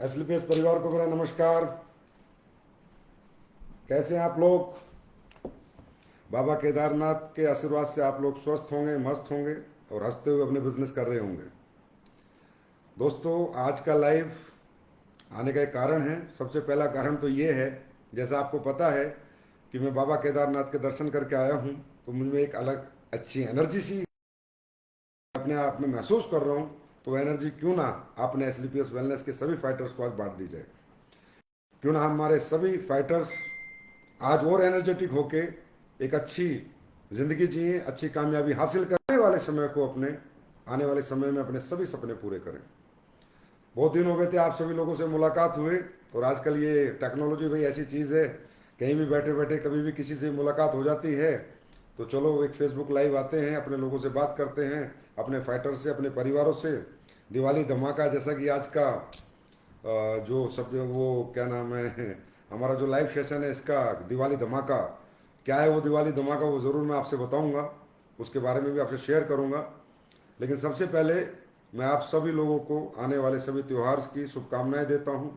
एसलीपीएस परिवार को मेरा नमस्कार। कैसे हैं आप लोग? बाबा केदारनाथ के आशीर्वाद से आप लोग स्वस्थ होंगे, मस्त होंगे और हंसते हुए अपने बिजनेस कर रहे होंगे। दोस्तों, आज का लाइव आने का एक कारण है। सबसे पहला कारण तो ये है, जैसा आपको पता है कि मैं बाबा केदारनाथ के दर्शन करके आया हूँ, तो मुझमें एक अलग अच्छी एनर्जी सी अपने आप में महसूस कर रहा हूँ। तो एनर्जी क्यों ना आपने एसलीपीएस वेलनेस के सभी फाइटर्स को आज बांट दी जाए। क्यों ना हमारे सभी फाइटर्स आज और एनर्जेटिक होके एक अच्छी जिंदगी जिए, अच्छी कामयाबी हासिल करने वाले समय को अपने आने वाले समय में अपने सभी सपने पूरे करें। बहुत दिन हो गए थे, आप सभी लोगों से मुलाकात हुए, और आजकल ये टेक्नोलॉजी भाई ऐसी चीज़ है, कहीं भी बैठे बैठे कभी भी किसी से मुलाकात हो जाती है। तो चलो एक फेसबुक लाइव आते हैं, अपने लोगों से बात करते हैं, अपने फाइटर से, अपने परिवारों से। दिवाली धमाका जैसा कि आज का जो सब वो क्या नाम है, हमारा जो लाइव सेशन है इसका दिवाली धमाका क्या है, वो दिवाली धमाका वो ज़रूर मैं आपसे बताऊंगा, उसके बारे में भी आपसे शेयर करूंगा। लेकिन सबसे पहले मैं आप सभी लोगों को आने वाले सभी त्योहार की शुभकामनाएं देता हूं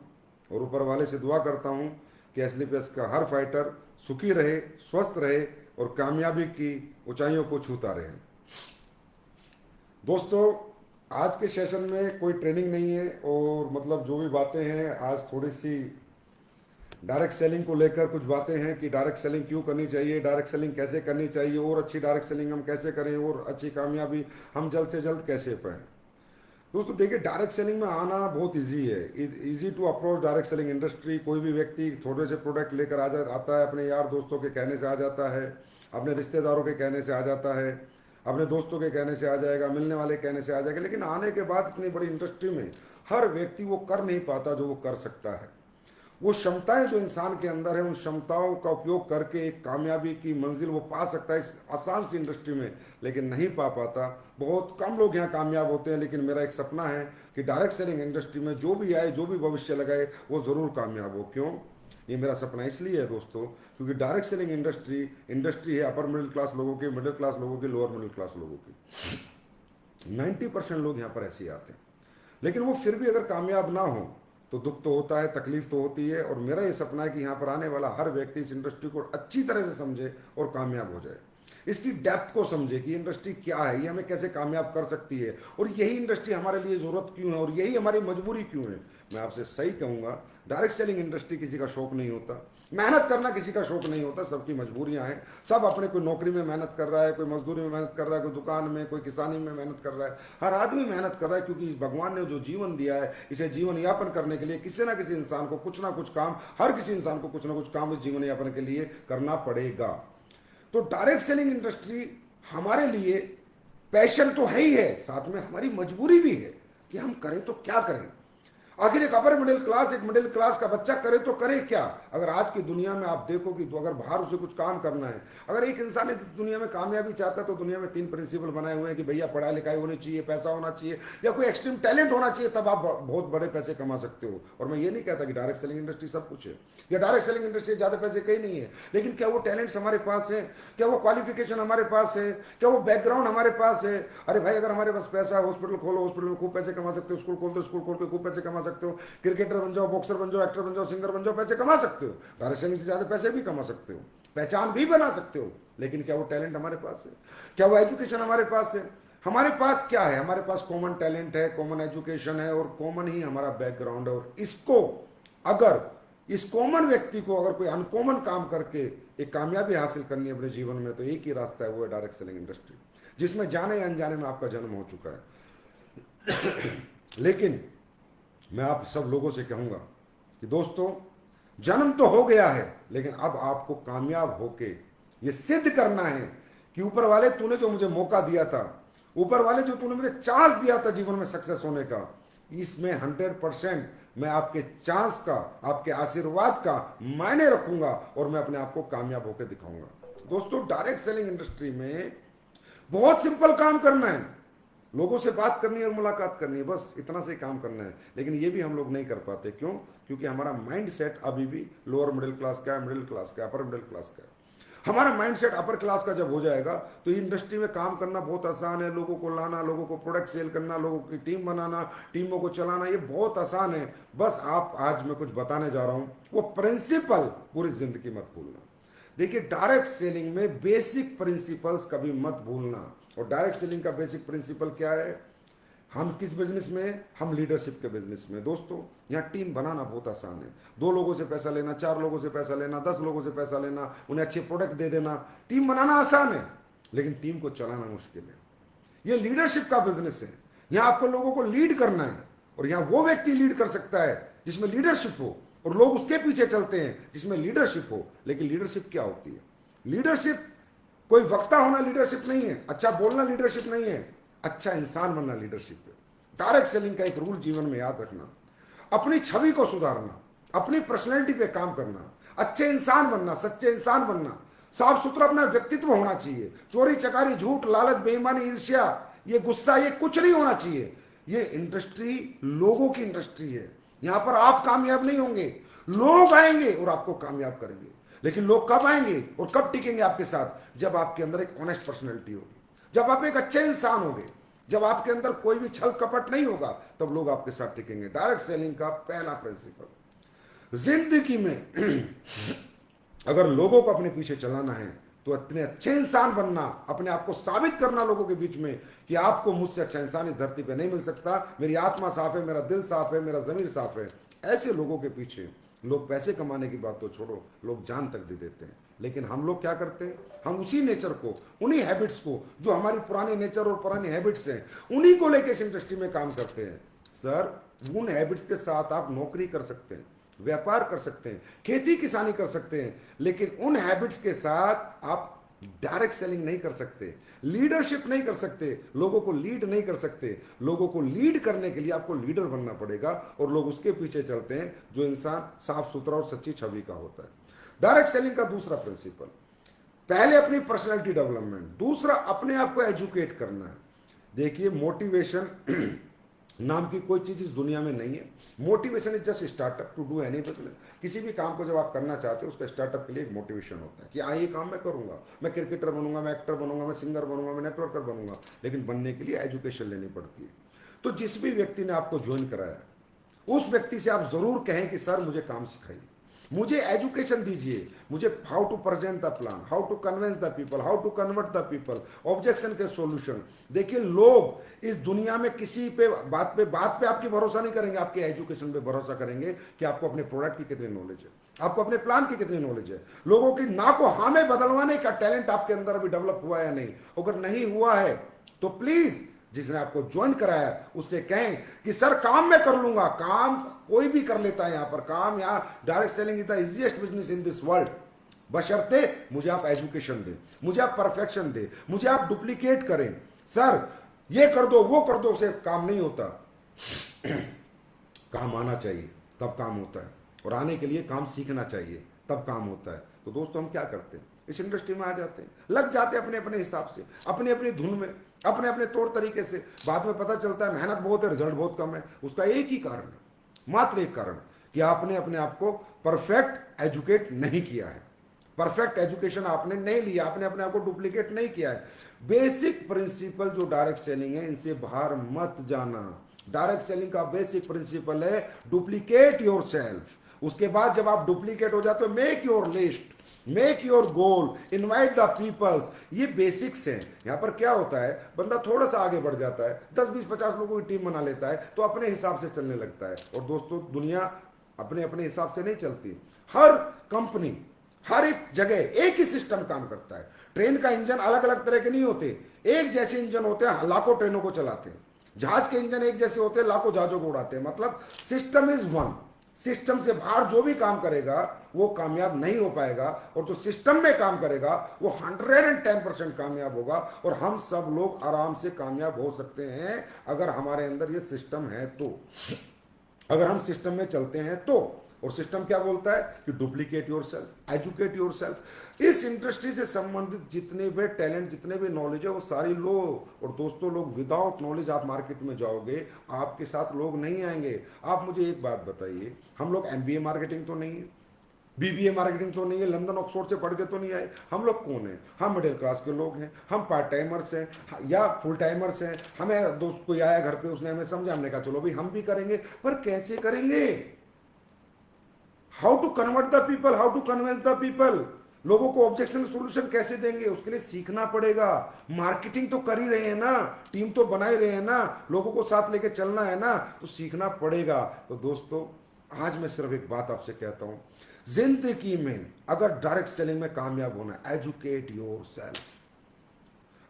और ऊपर वाले से दुआ करता हूं कि एसलीपीएस का हर फाइटर सुखी रहे, स्वस्थ रहे और कामयाबी की ऊंचाइयों को छूता रहे। दोस्तों, आज के सेशन में कोई ट्रेनिंग नहीं है, और मतलब जो भी बातें हैं आज थोड़ी सी डायरेक्ट सेलिंग को लेकर कुछ बातें हैं कि डायरेक्ट सेलिंग क्यों करनी चाहिए, डायरेक्ट सेलिंग कैसे करनी चाहिए, और अच्छी डायरेक्ट सेलिंग हम कैसे करें, और अच्छी कामयाबी हम जल्द से जल्द कैसे पाएं। दोस्तों देखिए, डायरेक्ट सेलिंग में आना बहुत इजी है, easy to approach direct selling industry. कोई भी व्यक्ति छोटे से प्रोडक्ट लेकर आता है, अपने यार दोस्तों के कहने से आ जाता है, अपने रिश्तेदारों के कहने से आ जाता है, अपने दोस्तों के कहने से आ जाएगा, मिलने वाले कहने से आ जाएगा। लेकिन आने के बाद इतनी बड़ी इंडस्ट्री में हर व्यक्ति वो कर नहीं पाता जो वो कर सकता है। वो क्षमताएं जो इंसान के अंदर है, उन क्षमताओं का उपयोग करके एक कामयाबी की मंजिल वो पा सकता है इस आसान सी इंडस्ट्री में, लेकिन नहीं पा पाता। बहुत कम लोग यहाँ कामयाब होते हैं। लेकिन मेरा एक सपना है कि डायरेक्ट सेलिंग इंडस्ट्री में जो भी आए, जो भी भविष्य लगाए, वो जरूर कामयाब हो। क्यों? ये मेरा सपना इसलिए है दोस्तों, क्योंकि डायरेक्ट सेलिंग इंडस्ट्री है अपर मिडिल क्लास लोगों की, मिडिल क्लास लोगों की, लोअर मिडिल क्लास लोगों की। 90% लोग यहाँ पर ऐसे ही आते हैं, लेकिन वो फिर भी अगर कामयाब ना हो तो दुख तो होता है, तकलीफ तो होती है। और मेरा ये सपना है कि यहाँ पर आने वाला हर व्यक्ति इस इंडस्ट्री को अच्छी तरह से समझे और कामयाब हो जाए, इसकी डेप्थ को समझे कि इंडस्ट्री क्या है, ये हमें कैसे कामयाब कर सकती है, और यही इंडस्ट्री हमारे लिए जरूरत क्यों है, और यही हमारी मजबूरी क्यों है। मैं आपसे सही कहूंगा, डायरेक्ट सेलिंग इंडस्ट्री किसी का शौक नहीं होता, मेहनत करना किसी का शौक नहीं होता, सबकी मजबूरियां हैं। सब अपने, कोई नौकरी में मेहनत कर रहा है, कोई मजदूरी में मेहनत कर रहा है, कोई दुकान में, कोई किसानी में मेहनत कर रहा है। हर आदमी मेहनत कर रहा है, क्योंकि इस भगवान ने जो जीवन दिया है, इसे जीवन यापन करने के लिए किसी ना किसी इंसान को कुछ ना कुछ काम, हर किसी इंसान को कुछ ना कुछ काम इस जीवन यापन के लिए करना पड़ेगा। तो डायरेक्ट सेलिंग इंडस्ट्री हमारे लिए पैशन तो है ही है, साथ में हमारी मजबूरी भी है कि हम करें तो क्या करें। आखिर एक अपर मिडिल क्लास, एक मिडिल क्लास का बच्चा करे तो करे क्या? अगर आज की दुनिया में आप देखो कि अगर बाहर उसे कुछ काम करना है, अगर एक इंसान इस दुनिया में कामयाबी चाहता है तो दुनिया में 3 प्रिंसिपल बनाए हुए हैं कि भैया पढ़ाई लिखाई होनी चाहिए, पैसा होना चाहिए, या कोई एक्सट्रीम टैलेंट होना चाहिए, तब आप बहुत बड़े पैसे कमा सकते हो। और मैं ये नहीं कहता कि डायरेक्ट सेलिंग इंडस्ट्री सब कुछ है, या डायरेक्ट सेलिंग इंडस्ट्री ज्यादा पैसे कहीं नहीं है। लेकिन क्या वो टैलेंट्स हमारे पास है? क्या वो क्वालिफिकेशन हमारे पास है? क्या वो बैकग्राउंड हमारे पास है? अरे भाई, अगर हमारे पास पैसा है, हॉस्पिटल खोलो, हॉस्पिटल में खूब पैसे कमा सकते हो, स्कूल खोल दो, स्कूल खोल के खूब पैसे कमा सकते हो, क्रिकेट बन जाओ, बॉक्सर बन जाओ, एक्टर बन जाओ, सिंगर बन जाओ, पैसे कमा सकते हो। डायरेक्ट सेलिंग से ज्यादा पैसे भी कमा सकते हो, पहचान भी बना सकते हो। लेकिन क्या वो टैलेंट हमारे पास है? क्या वो एजुकेशन हमारे पास है? हमारे पास क्या है? हमारे पास कॉमन टैलेंट है, कॉमन एजुकेशन है, और कॉमन ही हमारा बैकग्राउंड है। और इसको, अगर इस कॉमन व्यक्ति को अगर कोई अनकॉमन काम करके एक कामयाबी हासिल करनी है अपने जीवन में, तो एक ही रास्ता है, वो है डायरेक्ट सेलिंग इंडस्ट्री, जिसमें जाने या अनजाने में आपका जन्म हो चुका है। लेकिन मैं आप सब लोगों से कहूंगा कि दोस्तों, जन्म तो हो गया है, लेकिन अब आपको कामयाब होके ये सिद्ध करना है कि ऊपर वाले, तूने जो मुझे मौका दिया था, ऊपर वाले जो तूने मुझे चांस दिया था जीवन में सक्सेस होने का, इसमें 100% मैं आपके चांस का, आपके आशीर्वाद का मायने रखूंगा, और मैं अपने आप को कामयाब होकर दिखाऊंगा। दोस्तों, डायरेक्ट सेलिंग इंडस्ट्री में बहुत सिंपल काम करना है, लोगों से बात करनी है और मुलाकात करनी है, बस इतना से काम करना है। लेकिन ये भी हम लोग नहीं कर पाते। क्यों? क्योंकि हमारा माइंड सेट अभी भी लोअर मिडिल क्लास का है, मिडिल क्लास का, अपर मिडिल क्लास का है। हमारा माइंडसेट अपर क्लास का जब हो जाएगा तो इंडस्ट्री में काम करना बहुत आसान है, लोगों को लाना, लोगों को प्रोडक्ट सेल करना, लोगों की टीम बनाना, टीमों को चलाना, ये बहुत आसान है। बस आप आज मैं कुछ बताने जा रहा हूं, वो प्रिंसिपल पूरी जिंदगी मत भूलना। देखिए, डायरेक्ट सेलिंग में बेसिक प्रिंसिपल्स कभी मत भूलना। और डायरेक्ट सेलिंग का बेसिक प्रिंसिपल क्या है? हम किस बिजनेस में? हम लीडरशिप के बिजनेस में। दोस्तों, यहाँ टीम बनाना बहुत आसान है। 2 लोगों से पैसा लेना, 4 लोगों से पैसा लेना, 10 लोगों से पैसा लेना, उन्हें अच्छे प्रोडक्ट दे देना, टीम बनाना आसान है, लेकिन टीम को चलाना मुश्किल है। ये लीडरशिप का बिजनेस है। यहाँ आपको लोगों को लीड करना है, और यहाँ वो व्यक्ति लीड कर सकता है जिसमें लीडरशिप हो, और लोग उसके पीछे चलते हैं जिसमें लीडरशिप हो। लेकिन लीडरशिप क्या होती है? लीडरशिप कोई वक्ता होना लीडरशिप नहीं है, अच्छा बोलना लीडरशिप नहीं है, अच्छा इंसान बनना लीडरशिप है। डायरेक्ट सेलिंग का एक रूल जीवन में याद रखना, अपनी छवि को सुधारना, अपनी पर्सनैलिटी पे काम करना, अच्छे इंसान बनना, सच्चे इंसान बनना, साफ सुथरा अपना व्यक्तित्व होना चाहिए। चोरी चकारी, झूठ, लालच, बेईमानी, ईर्ष्या, ये गुस्सा, ये कुछ नहीं होना चाहिए। ये इंडस्ट्री लोगों की इंडस्ट्री है। यहां पर आप कामयाब नहीं होंगे, लोग आएंगे और आपको कामयाब करेंगे। लेकिन लोग कब आएंगे और कब टिकेंगे आपके साथ? जब आपके अंदर एक ऑनेस्ट पर्सनैलिटी होगी, जब आप एक अच्छे इंसान होंगे, जब आपके अंदर कोई भी छल कपट नहीं होगा, तब लोग आपके साथ टिकेंगे। डायरेक्ट सेलिंग का पहला प्रिंसिपल, जिंदगी में अगर लोगों को अपने पीछे चलाना है तो इतने अच्छे इंसान बनना, अपने आप को साबित करना लोगों के बीच में कि आपको मुझसे अच्छा इंसान इस धरती पे नहीं मिल सकता, मेरी आत्मा साफ है, मेरा दिल साफ है, मेरा जमीर साफ है। ऐसे लोगों के पीछे लोग पैसे कमाने की बात तो छोड़ो, लोग जान तक दे देते हैं। लेकिन हम लोग क्या करते हैं? हम उसी नेचर को, उन्हीं हैबिट्स को, जो हमारी पुरानी नेचर और पुरानी हैबिट्स हैं, उन्हीं को लेकर इस इंडस्ट्री में काम करते हैं। सर, उन हैबिट्स के साथ आप नौकरी कर सकते हैं, व्यापार कर सकते हैं, खेती किसानी कर सकते हैं, लेकिन उन हैबिट्स के साथ आप डायरेक्ट सेलिंग नहीं कर सकते, लीडरशिप नहीं कर सकते, लोगों को लीड नहीं कर सकते। लोगों को लीड करने के लिए आपको लीडर बनना पड़ेगा, और लोग उसके पीछे चलते हैं जो इंसान साफ सुथरा और सच्ची छवि का होता है। डायरेक्ट सेलिंग का दूसरा प्रिंसिपल, पहले अपनी पर्सनैलिटी डेवलपमेंट, दूसरा अपने आप को एजुकेट करना है। देखिए, मोटिवेशन नाम की कोई चीज इस दुनिया में नहीं है। Motivation is just startup to do any business. किसी भी काम को जब आप करना चाहते हो, उसका स्टार्टअप के लिए एक मोटिवेशन होता है कि हाँ, ये काम मैं करूंगा, मैं क्रिकेटर बनूंगा, मैं एक्टर बनूंगा, मैं सिंगर बनूंगा, मैं नेटवर्कर बनूंगा। लेकिन बनने के लिए एजुकेशन लेनी पड़ती है। तो जिस भी व्यक्ति ने आपको ज्वाइन कराया, उस व्यक्ति से आप जरूर कहें कि सर, मुझे काम सिखाइए, मुझे एजुकेशन दीजिए, मुझे how to present the plan, how to convince the people, how to convert the people, objection के सॉल्यूशन। देखिए, लोग इस दुनिया में किसी पे बात पे आपकी भरोसा नहीं करेंगे, आपके एजुकेशन पे भरोसा करेंगे कि आपको अपने प्रोडक्ट की कितनी नॉलेज है, आपको अपने प्लान की कितनी नॉलेज है। लोगों की ना को हाँ में बदलवाने का टैलेंट आपके अंदर अभी डेवलप हुआ है या नहीं। अगर नहीं हुआ है तो प्लीज जिसने आपको ज्वाइन कराया उससे कहें कि सर, काम मैं कर लूंगा। काम कोई भी कर लेता है, यहां पर काम, यहां direct selling is the easiest business in this world. बशर्ते मुझे आप एजुकेशन दे, मुझे आप परफेक्शन दे, मुझे आप डुप्लीकेट करें। सर, ये कर दो, वो कर दो, से काम नहीं होता। काम आना चाहिए, तब काम होता है, और आने के लिए काम सीखना चाहिए, तब काम होता है। तो दोस्तों, हम क्या करते हैं? इस इंडस्ट्री में आ जाते हैं, लग जाते हैं अपने अपने हिसाब से, अपनी अपनी धुन में, अपने अपने तौर तरीके से। बाद में पता चलता है मेहनत बहुत है, रिजल्ट बहुत कम है। उसका एक ही कारण है, मात्र एक कारण, कि आपने अपने आप को परफेक्ट एजुकेट नहीं किया है, परफेक्ट एजुकेशन आपने नहीं लिया, आपने अपने आप को डुप्लीकेट नहीं किया है। बेसिक प्रिंसिपल जो डायरेक्ट सेलिंग है, इनसे बाहर मत जाना। डायरेक्ट सेलिंग का बेसिक प्रिंसिपल है डुप्लीकेट योर सेल्फ। उसके बाद जब आप डुप्लीकेट हो जाते हो, make your list, make your goal, invite the peoples. ये बेसिक्स हैं। यहां पर क्या होता है, बंदा थोड़ा सा आगे बढ़ जाता है, 10 20 50 लोगों की टीम बना लेता है, तो अपने हिसाब से चलने लगता है। और दोस्तों, दुनिया अपने अपने हिसाब से नहीं चलती। हर कंपनी, हर एक जगह एक ही सिस्टम काम करता है। ट्रेन का इंजन अलग अलग तरह के नहीं होते, एक जैसे इंजन होते हैं, लाखों ट्रेनों को चलाते हैं। जहाज के इंजन एक जैसे होते हैं, लाखों जहाजों को उड़ाते हैं। मतलब सिस्टम इज वन। सिस्टम से बाहर जो भी काम करेगा वो कामयाब नहीं हो पाएगा, और जो सिस्टम में काम करेगा वो 110% कामयाब होगा। और हम सब लोग आराम से कामयाब हो सकते हैं अगर हमारे अंदर ये सिस्टम है तो, अगर हम सिस्टम में चलते हैं तो। और सिस्टम क्या बोलता है कि duplicate your self, educate your self. इस इंडस्ट्री से संबंधित जितने भी टैलेंट, जितने भी नॉलेज है, वो सारी लो। और दोस्तों, लोग विदाउट नॉलेज आप मार्केट में जाओगे, आपके साथ लोग नहीं आएंगे। आप मुझे एक बात बताइए, हम लोग एमबीए मार्केटिंग तो नहीं है, बीबीए मार्केटिंग तो नहीं है, लंदन ऑक्सफोर्ड से पढ़ के तो नहीं आए। हम लोग कौन हैं? हम मिडिल क्लास के लोग हैं, हम पार्ट टाइमर्स हैं या फुल टाइमर्स हैं। हमें दोस्त कोई आया घर पे, उसने हमें समझा, हमने कहा चलो भाई हम भी करेंगे, पर कैसे करेंगे? How to convert the people, how to convince the people, लोगों को ऑब्जेक्शन सोल्यूशन कैसे देंगे? उसके लिए सीखना पड़ेगा। मार्केटिंग तो कर ही रहे हैं ना, टीम तो बना ही रहे हैं ना, लोगों को साथ लेके चलना है ना, तो सीखना पड़ेगा। तो दोस्तों आज मैं सिर्फ एक बात आपसे कहता हूं, जिंदगी में अगर डायरेक्ट सेलिंग में कामयाब होना है, एजुकेट योर सेल्फ।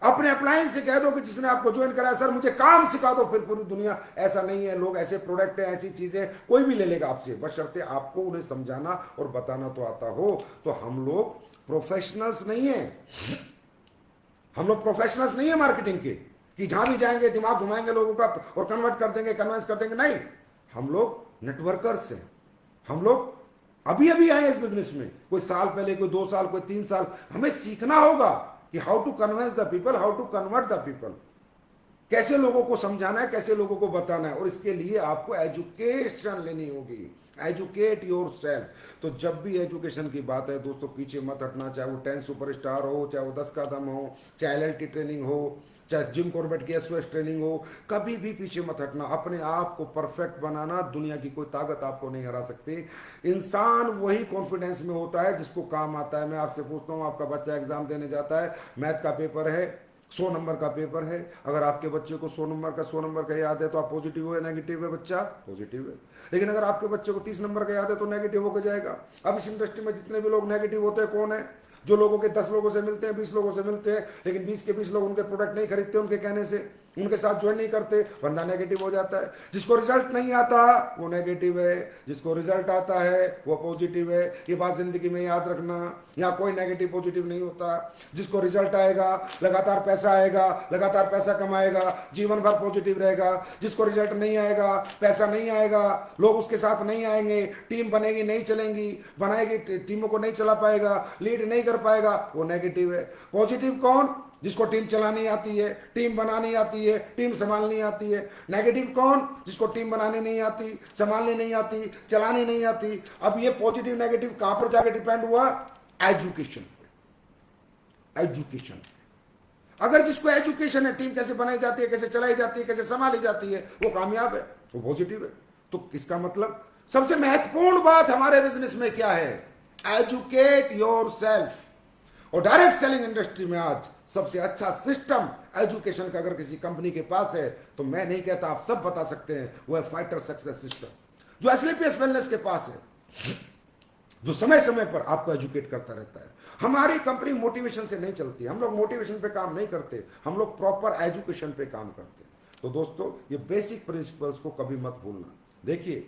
अपने अप्लायंस से कह दो कि जिसने आपको ज्वाइन कराया, सर मुझे काम सिखा दो, फिर पूरी दुनिया। ऐसा नहीं है, लोग ऐसे प्रोडक्ट है, ऐसी चीजें कोई भी ले लेगा आपसे, बशर्ते आपको उन्हें समझाना और बताना तो आता हो। तो हम लोग प्रोफेशनल्स नहीं है, हम लोग प्रोफेशनल्स नहीं है मार्केटिंग के, कि जहां भी जाएंगे दिमाग घुमाएंगे लोगों का और कन्वर्ट कर देंगे, कन्विंस कर देंगे। नहीं, हम लोग नेटवर्कर्स हैं। हम लोग अभी अभी आए इस बिजनेस में, कोई साल पहले, कोई 2 साल, कोई 3 साल। हमें सीखना होगा कि how to convince the people, how to convert the people, कैसे लोगों को समझाना है, कैसे लोगों को बताना है। और इसके लिए आपको एजुकेशन लेनी होगी, एजुकेट योर सेल्फ। तो जब भी एजुकेशन की बात है दोस्तों, पीछे मत हटना, चाहे वो 10 सुपरस्टार हो, चाहे वो 10 कदम हो, चाहे LLT ट्रेनिंग हो, चाहे जिम कॉर्बेट की SOS ट्रेनिंग हो, कभी भी पीछे मत हटना। अपने आप को परफेक्ट बनाना, दुनिया की कोई ताकत आपको नहीं हरा सकती। इंसान वही कॉन्फिडेंस में होता है जिसको काम आता है। मैं आपसे पूछता हूं, आपका बच्चा एग्जाम देने जाता है, मैथ का पेपर है, 100 नंबर का पेपर है। अगर आपके बच्चे को 100 नंबर का याद है तो आप पॉजिटिव हो या नेगेटिव है? बच्चा पॉजिटिव है। लेकिन अगर आपके बच्चे को 30 नंबर का याद है तो नेगेटिव होकर जाएगा। अब इस इंडस्ट्री में जितने भी लोग नेगेटिव होते हैं, कौन है? जो लोगों के 10 लोगों से मिलते हैं, 20 लोगों से मिलते हैं, लेकिन 20 के 20 लोग उनके प्रोडक्ट नहीं खरीदते उनके कहने से, उनके साथ ज्वाइन नहीं करते, बंदा नेगेटिव हो जाता है। जिसको रिजल्ट नहीं आता वो नेगेटिव है, जिसको रिजल्ट आता है वो पॉजिटिव है। ये बात जिंदगी में याद रखना, यहाँ कोई नेगेटिव पॉजिटिव नहीं होता। जिसको रिजल्ट आएगा, लगातार पैसा आएगा, लगातार पैसा कमाएगा, जीवन भर पॉजिटिव रहेगा। जिसको रिजल्ट नहीं आएगा, पैसा नहीं आएगा, लोग उसके साथ नहीं आएंगे, टीम बनेगी नहीं चलेंगी, बनाएगी टीमों को नहीं चला पाएगा, लीड नहीं कर पाएगा, वो नेगेटिव है। पॉजिटिव कौन? जिसको टीम चलानी आती है, टीम बनानी आती है, टीम संभालनी आती है। नेगेटिव कौन? जिसको टीम बनानी नहीं आती, संभालनी नहीं आती, चलानी नहीं आती। अब ये पॉजिटिव नेगेटिव कहां पर जाकर डिपेंड हुआ? एजुकेशन पे। एजुकेशन, अगर जिसको एजुकेशन है, टीम कैसे बनाई जाती है, कैसे चलाई जाती है, कैसे संभाली जाती है, वो कामयाब है, वो पॉजिटिव है। तो इसका मतलब सबसे महत्वपूर्ण बात हमारे बिजनेस में क्या है? Educate your self. और डायरेक्ट सेलिंग इंडस्ट्री में आज सबसे अच्छा सिस्टम एजुकेशन का अगर किसी कंपनी के पास है तो मैं नहीं कहता, आप सब बता सकते हैं, वो है फाइटर सक्सेस सिस्टम, जो SLPS वेलनेस के पास है, जो समय समय पर आपको एजुकेट करता रहता है। हमारी कंपनी मोटिवेशन से नहीं चलती, हम लोग मोटिवेशन पे काम नहीं करते, हम लोग प्रॉपर एजुकेशन पे काम करते हैं। तो दोस्तों ये बेसिक प्रिंसिपल्स को कभी मत भूलना। देखिए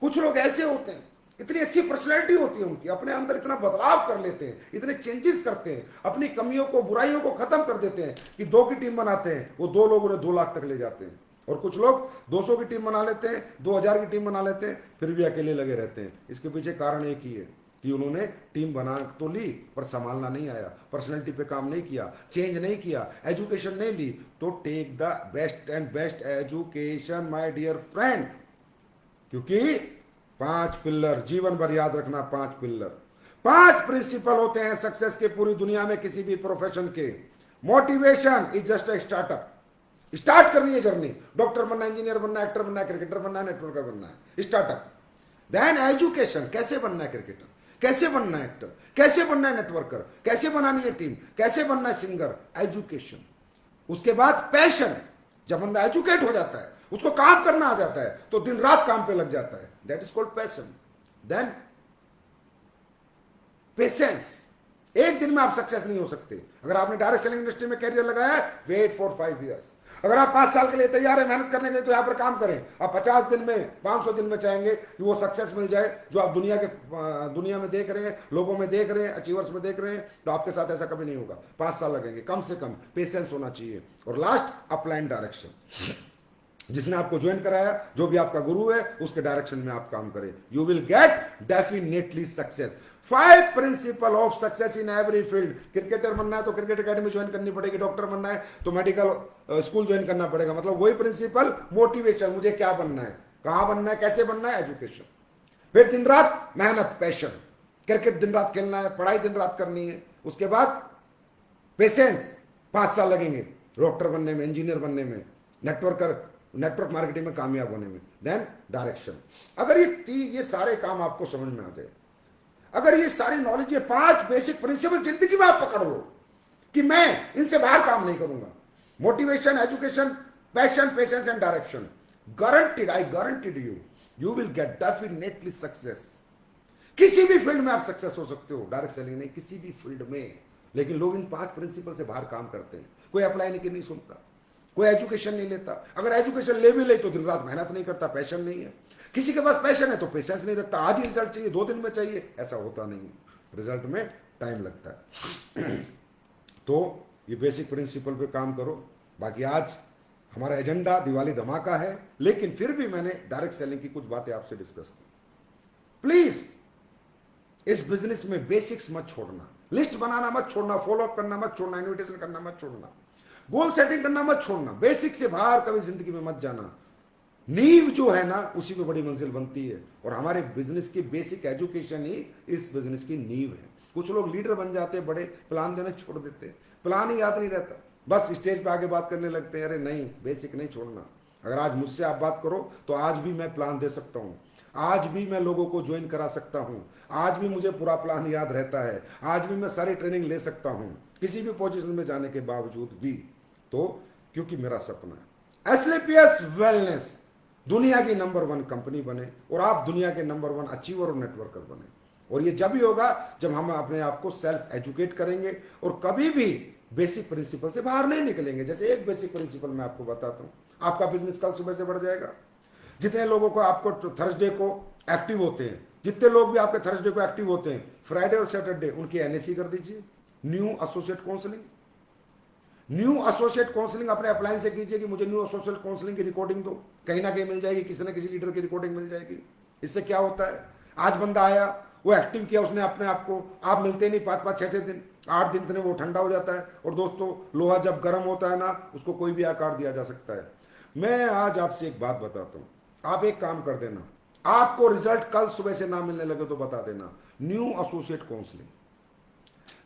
कुछ लोग ऐसे होते हैं, इतनी अच्छी पर्सनैलिटी होती है उनकी, अपने अंदर इतना बदलाव कर लेते हैं, इतने चेंजेस करते हैं, अपनी कमियों को, बुराइयों को खत्म कर देते हैं कि 2 की टीम बनाते हैं, वो 2 लोग उन्हें 2 लाख तक ले जाते हैं। और कुछ लोग 200 की टीम बना लेते हैं, 2000 की टीम बना लेते हैं, फिर भी अकेले लगे रहते हैं। इसके पीछे कारण एक ही है कि उन्होंने टीम बना तो ली पर संभालना नहीं आया, पर्सनैलिटी पे काम नहीं किया, चेंज नहीं किया, एजुकेशन नहीं ली। तो take the best and best education my dear friend, क्योंकि 5 पिलर जीवन भर याद रखना। 5 पिलर, 5 प्रिंसिपल होते हैं सक्सेस के पूरी दुनिया में किसी भी प्रोफेशन के। Motivation is just a startup, start करनी है जर्नी। डॉक्टर बनना, इंजीनियर बनना, एक्टर बनना, क्रिकेटर बनना, नेटवर्कर बनना है, स्टार्टअप। देन एजुकेशन, कैसे बनना है क्रिकेटर, कैसे बनना है एक्टर, कैसे बनना है नेटवर्कर, कैसे बनानी है टीम, कैसे बनना है सिंगर, एजुकेशन। उसके बाद पैशन, जब बंदा एजुकेट हो जाता है, उसको काम करना आ जाता है, तो दिन रात काम पे लग जाता है, that is called passion. Then patience, एक दिन में आप सक्सेस नहीं हो सकते। अगर आपने डायरेक्ट सेलिंग इंडस्ट्री में कैरियर लगाया है, वेट फॉर 5 इयर्स। अगर आप 5 साल के लिए तैयार है मेहनत करने के लिए, तो यहां पर काम करें। आप 50 दिन में, 500 दिन में चाहेंगे कि वो सक्सेस मिल जाए जो आप दुनिया में देख रहे हैं, लोगों में देख रहे हैं, अचीवर्स में देख रहे हैं, तो आपके साथ ऐसा कभी नहीं होगा। 5 साल लगेंगे कम से कम, पेशेंस होना चाहिए। और लास्ट, अपलाइन डायरेक्शन, जिसने आपको ज्वाइन कराया, जो भी आपका गुरु है, उसके डायरेक्शन में आप काम करें, you will get definitely success. 5 principle of success in every field. Cricketer बनना है तो क्रिकेट एकेडमी ज्वाइन करनी पड़ेगी, डॉक्टर बनना है तो मेडिकल स्कूल ज्वाइन करना पड़ेगा। मतलब वही प्रिंसिपल, मोटिवेशन, मुझे क्या बनना है, कहां बनना है, कैसे बनना है, एजुकेशन। फिर दिन रात मेहनत, पैशन। क्रिकेट दिन रात खेलना है, पढ़ाई दिन रात करनी है, उसके बाद पेशेंस, 5 साल लगेंगे डॉक्टर बनने में, इंजीनियर बनने में, नेटवर्क मार्केटिंग में कामयाब होने में, देन डायरेक्शन। अगर ये सारे काम आपको समझ में आ जाए, अगर ये सारी नॉलेज, ये 5 बेसिक प्रिंसिपल जिंदगी में आप पकड़ लो कि मैं इनसे बाहर काम नहीं करूंगा, motivation, education, passion, patience and direction, guaranteed, I guaranteed you will get definitely success. किसी भी फील्ड में आप सक्सेस हो सकते हो, डायरेक्ट सेलिंग नहीं, किसी भी फील्ड में। लेकिन लोग इन 5 प्रिंसिपल से बाहर काम करते हैं। कोई अप्लाई नहीं सुनता, कोई एजुकेशन नहीं लेता, अगर एजुकेशन ले भी ले तो दिन रात मेहनत नहीं करता, पैशन नहीं है। किसी के पास पैशन है तो पेशेंस नहीं रखता, आज ही रिजल्ट चाहिए, 2 दिन में चाहिए, ऐसा होता नहीं, रिजल्ट में टाइम लगता है। तो ये बेसिक प्रिंसिपल पे काम करो। बाकी आज हमारा एजेंडा दिवाली धमाका है, लेकिन फिर भी मैंने डायरेक्ट सेलिंग की कुछ बातें आपसे डिस्कस की। प्लीज इस बिजनेस में बेसिक्स मत छोड़ना, लिस्ट बनाना मत छोड़ना, फॉलोअप करना मत छोड़ना, इन्विटेशन करना मत छोड़ना, गोल सेटिंग करना मत छोड़ना, बेसिक से बाहर कभी जिंदगी में मत जाना। नींव जो है ना, उसी में बड़ी मंजिल बनती है, और हमारे बिजनेस की बेसिक एजुकेशन ही इस बिजनेस की नींव है। कुछ लोग लीडर बन जाते हैं, बड़े प्लान देना छोड़ देते हैं, प्लान ही याद नहीं रहता, बस स्टेज पे आके बात करने लगते हैं। अरे नहीं, बेसिक नहीं छोड़ना। अगर आज मुझसे आप बात करो तो आज भी मैं प्लान दे सकता हूं, आज भी मैं लोगों को ज्वाइन करा सकता हूं, आज भी मुझे पूरा प्लान याद रहता है, आज भी मैं सारी ट्रेनिंग ले सकता हूं, किसी भी पोजीशन में जाने के बावजूद भी। तो क्योंकि मेरा सपना है एसलीपीएस वेलनेस दुनिया की नंबर 1 कंपनी बने, और आप दुनिया के नंबर 1 अचीवर और नेटवर्कर बने। और ये जब ही होगा जब हम अपने आप को सेल्फ एजुकेट करेंगे और कभी भी बेसिक प्रिंसिपल से बाहर नहीं निकलेंगे। जैसे एक बेसिक प्रिंसिपल मैं आपको बताता हूं, आपका बिजनेस कल सुबह से बढ़ जाएगा। जितने लोगों को आपको थर्सडे को एक्टिव होते हैं, जितने लोग भी आपके थर्सडे को एक्टिव होते हैं, फ्राइडे और सैटरडे उनकी एनएसी कर दीजिए, new associate counselling. New associate counselling अपने अप्लायंस से कीजिए कि मुझे न्यू एसोसिएट काउंसलिंग की रिकॉर्डिंग दो, कहीं ना कहीं मिल जाएगी, किसी ना किसी लीडर की रिकॉर्डिंग मिल जाएगी। इससे क्या होता है, आज बंदा आया, वो एक्टिव किया उसने अपने आप को, आप मिलते नहीं 5-5, 6-6 दिन, 8 दिन इतने वो ठंडा हो जाता है। और दोस्तों, लोहा जब गर्म होता है ना, उसको कोई भी आकार दिया जा सकता है। मैं आज आपसे एक बात बताता हूं, आप एक काम कर देना, आपको रिजल्ट कल सुबह से ना मिलने लगे तो बता देना, न्यू एसोसिएट काउंसलिंग।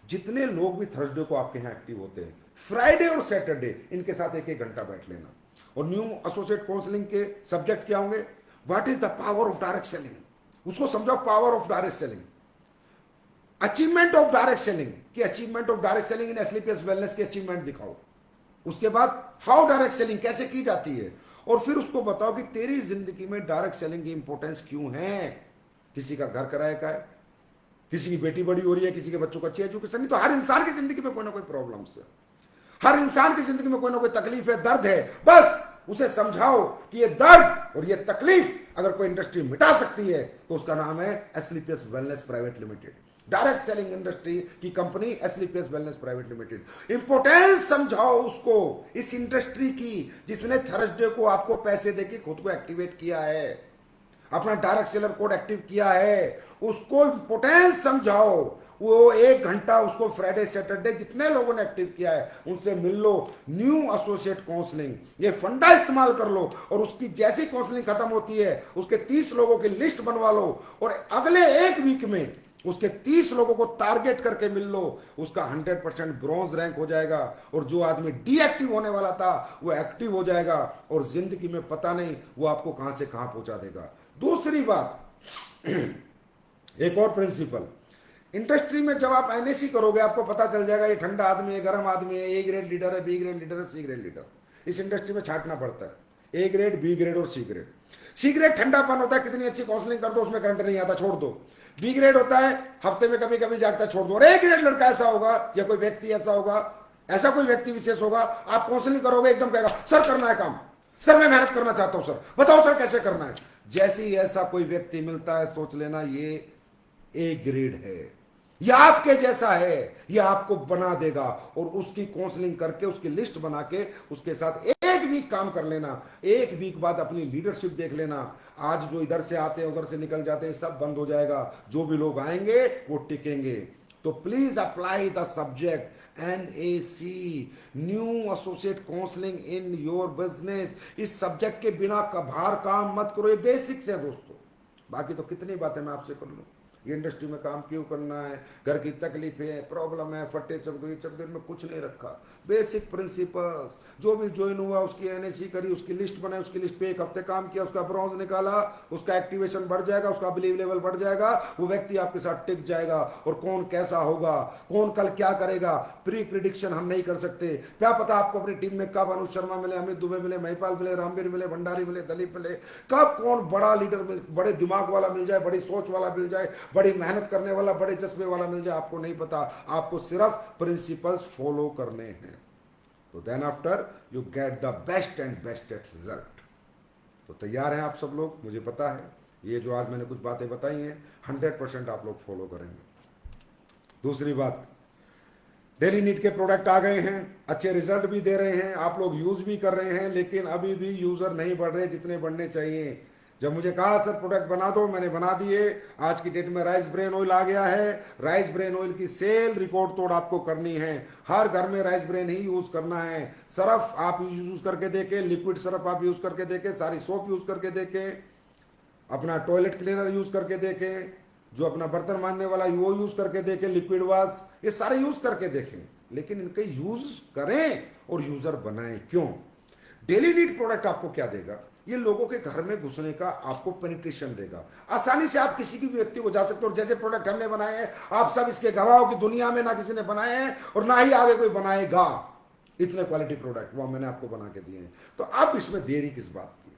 जितने लोग भी थर्सडे को आपके यहां एक्टिव होते हैं, फ्राइडे और सैटरडे इनके साथ 1-1 घंटा बैठ लेना। और न्यू एसोसिएट काउंसलिंग के सब्जेक्ट क्या होंगे, what is the power of direct selling, उसको समझाओ, power of direct selling, achievement of direct selling की, achievement of direct selling in Asclepius wellness की अचीवमेंट दिखाओ। उसके बाद हाउ डायरेक्ट सेलिंग कैसे की जाती है, और फिर उसको बताओ कि तेरी जिंदगी में डायरेक्ट सेलिंग की इंपॉर्टेंस क्यों है। किसी का घर किराए का है, किसी की बेटी बड़ी हो रही है, किसी के बच्चों को अच्छी एजुकेशन नहीं, तो हर इंसान की जिंदगी में कोई ना कोई प्रॉब्लम्स है, हर इंसान की जिंदगी में कोई ना कोई तकलीफ है, दर्द है। बस उसे समझाओ कि ये दर्द और ये तकलीफ अगर कोई इंडस्ट्री मिटा सकती है तो उसका नाम है Asclepius wellness private limited, direct selling industry की company Asclepius wellness private limited. Importance समझाओ उसको, इस इंडस्ट्री की, जिसने थर्सडे को आपको पैसे देके खुद को एक्टिवेट किया है, अपना डायरेक्ट सेलर कोड एक्टिव किया है, उसको इंपोर्टेंस समझाओ। वो 1 घंटा उसको फ्राइडे सैटरडे जितने लोगों ने एक्टिव किया है उनसे मिल लो, न्यू एसोसिएट काउंसलिंग, ये फंडा इस्तेमाल कर लो। और उसकी जैसी काउंसलिंग खत्म होती है, उसके 30 लोगों की लिस्ट बनवा लो, और अगले 1 वीक में उसके 30 लोगों को टारगेट करके मिल लो। उसका 100% ब्रॉन्ज रैंक हो जाएगा, और जो आदमी डीएक्टिव होने वाला था वो एक्टिव हो जाएगा, और जिंदगी में पता नहीं वो आपको कहां से कहां पहुंचा देगा। दूसरी बात, एक और प्रिंसिपल, इंडस्ट्री में जब आप एनएसी करोगे आपको पता चल जाएगा ये ठंडा आदमी है, गर्म आदमी है, ए ग्रेड लीडर है, बी ग्रेड लीडर है, सी ग्रेड लीडर। इस इंडस्ट्री में छांटना पड़ता है, ए ग्रेड, बी ग्रेड और सी ग्रेड। सी ग्रेड ठंडापन होता है, कितनी अच्छी काउंसलिंग कर दो उसमें करंट नहीं आता, छोड़ दो। बी ग्रेड होता है, हफ्ते में कभी कभी जागता है, छोड़ दो। और ए ग्रेड लड़का ऐसा होगा या कोई व्यक्ति ऐसा होगा, ऐसा कोई व्यक्ति विशेष होगा, आप काउंसलिंग करोगे एकदम कहेगा सर करना है काम, सर मैं मेहनत करना चाहता हूं, सर बताओ सर कैसे करना है। जैसे ही ऐसा कोई व्यक्ति मिलता है सोच लेना ये ए ग्रेड है, यह आपके जैसा है, यह आपको बना देगा। और उसकी काउंसलिंग करके उसकी लिस्ट बना के उसके साथ 1 वीक काम कर लेना, 1 वीक बाद अपनी लीडरशिप देख लेना। आज जो इधर से आते हैं उधर से निकल जाते हैं सब बंद हो जाएगा, जो भी लोग आएंगे वो टिकेंगे। तो please apply the subject NAC, new associate counselling in your business. इस सब्जेक्ट के बिना कभार काम मत करो, ये बेसिक्स है दोस्तों। बाकी तो कितनी बातें मैं आपसे कर लूं। ये इंडस्ट्री में काम क्यों करना है, घर की तकलीफें है, प्रॉब्लम है, फट्टे चमके चमके में कुछ नहीं रखा। बेसिक प्रिंसिपल्स, जो भी ज्वाइन हुआ उसकी एनएसी करी, उसकी लिस्ट बनाई, उसकी लिस्ट पे 1 हफ्ते काम किया, उसका ब्रॉन्ज निकाला, उसका एक्टिवेशन बढ़ जाएगा, उसका बिलीव लेवल बढ़ जाएगा, वो व्यक्ति आपके साथ टिक जाएगा। और कौन कैसा होगा, कौन कल क्या करेगा, प्रिडिक्शन हम नहीं कर सकते। क्या पता आपको अपनी टीम में कब अनुज शर्मा मिले, अमित दुबे मिले, महिपाल मिले, रामवीर मिले, भंडारी मिले, दलीप मिले, कब कौन बड़ा लीडर मिल, बड़े दिमाग वाला मिल जाए, बड़ी सोच वाला मिल जाए, बड़ी मेहनत करने वाला, बड़े जज्बे वाला मिल जाए, आपको नहीं पता। आपको सिर्फ प्रिंसिपल्स फॉलो करने हैं। तो then after you get the best and bestest result. तो तैयार हैं आप सब लोग? मुझे पता है ये जो आज मैंने कुछ बातें बताई हैं 100% आप लोग फॉलो करेंगे। दूसरी बात, डेली नीड के प्रोडक्ट आ गए हैं, अच्छे रिजल्ट भी दे रहे हैं, आप लोग यूज भी कर रहे हैं, लेकिन अभी भी यूजर नहीं बढ़ रहे जितने बढ़ने चाहिए। जब मुझे कहा सर प्रोडक्ट बना दो, मैंने बना दिए। आज की डेट में राइस ब्रेन ऑयल आ गया है। राइस ब्रेन ऑयल की सेल रिकॉर्ड तोड़ आपको करनी है। हर घर में राइस ब्रेन ही यूज करना है। सरफ आप यूज करके देखे, लिक्विड सरफ आप यूज करके देखे, सारी सोप यूज करके देखे, अपना टॉयलेट क्लीनर यूज करके देखे, जो अपना बर्तन मांजने वाला वो यूज करके देखे, लिक्विड वॉश, ये सारे यूज करके देखें, लेकिन इनके यूज करें और यूजर बनाएं। क्यों? डेली नीड प्रोडक्ट आपको क्या देगा? ये लोगों के घर में घुसने का आपको पेनिट्रेशन देगा। आसानी से आप किसी भी व्यक्ति को जा सकते हो। और जैसे प्रोडक्ट हमने बनाए हैं, आप सब इसके गवाह हो कि दुनिया में ना किसी ने बनाए हैं और ना ही आगे कोई बनाएगा। इतने क्वालिटी प्रोडक्ट वो मैंने आपको बना के दिए हैं। तो अब इसमें देरी किस बात की?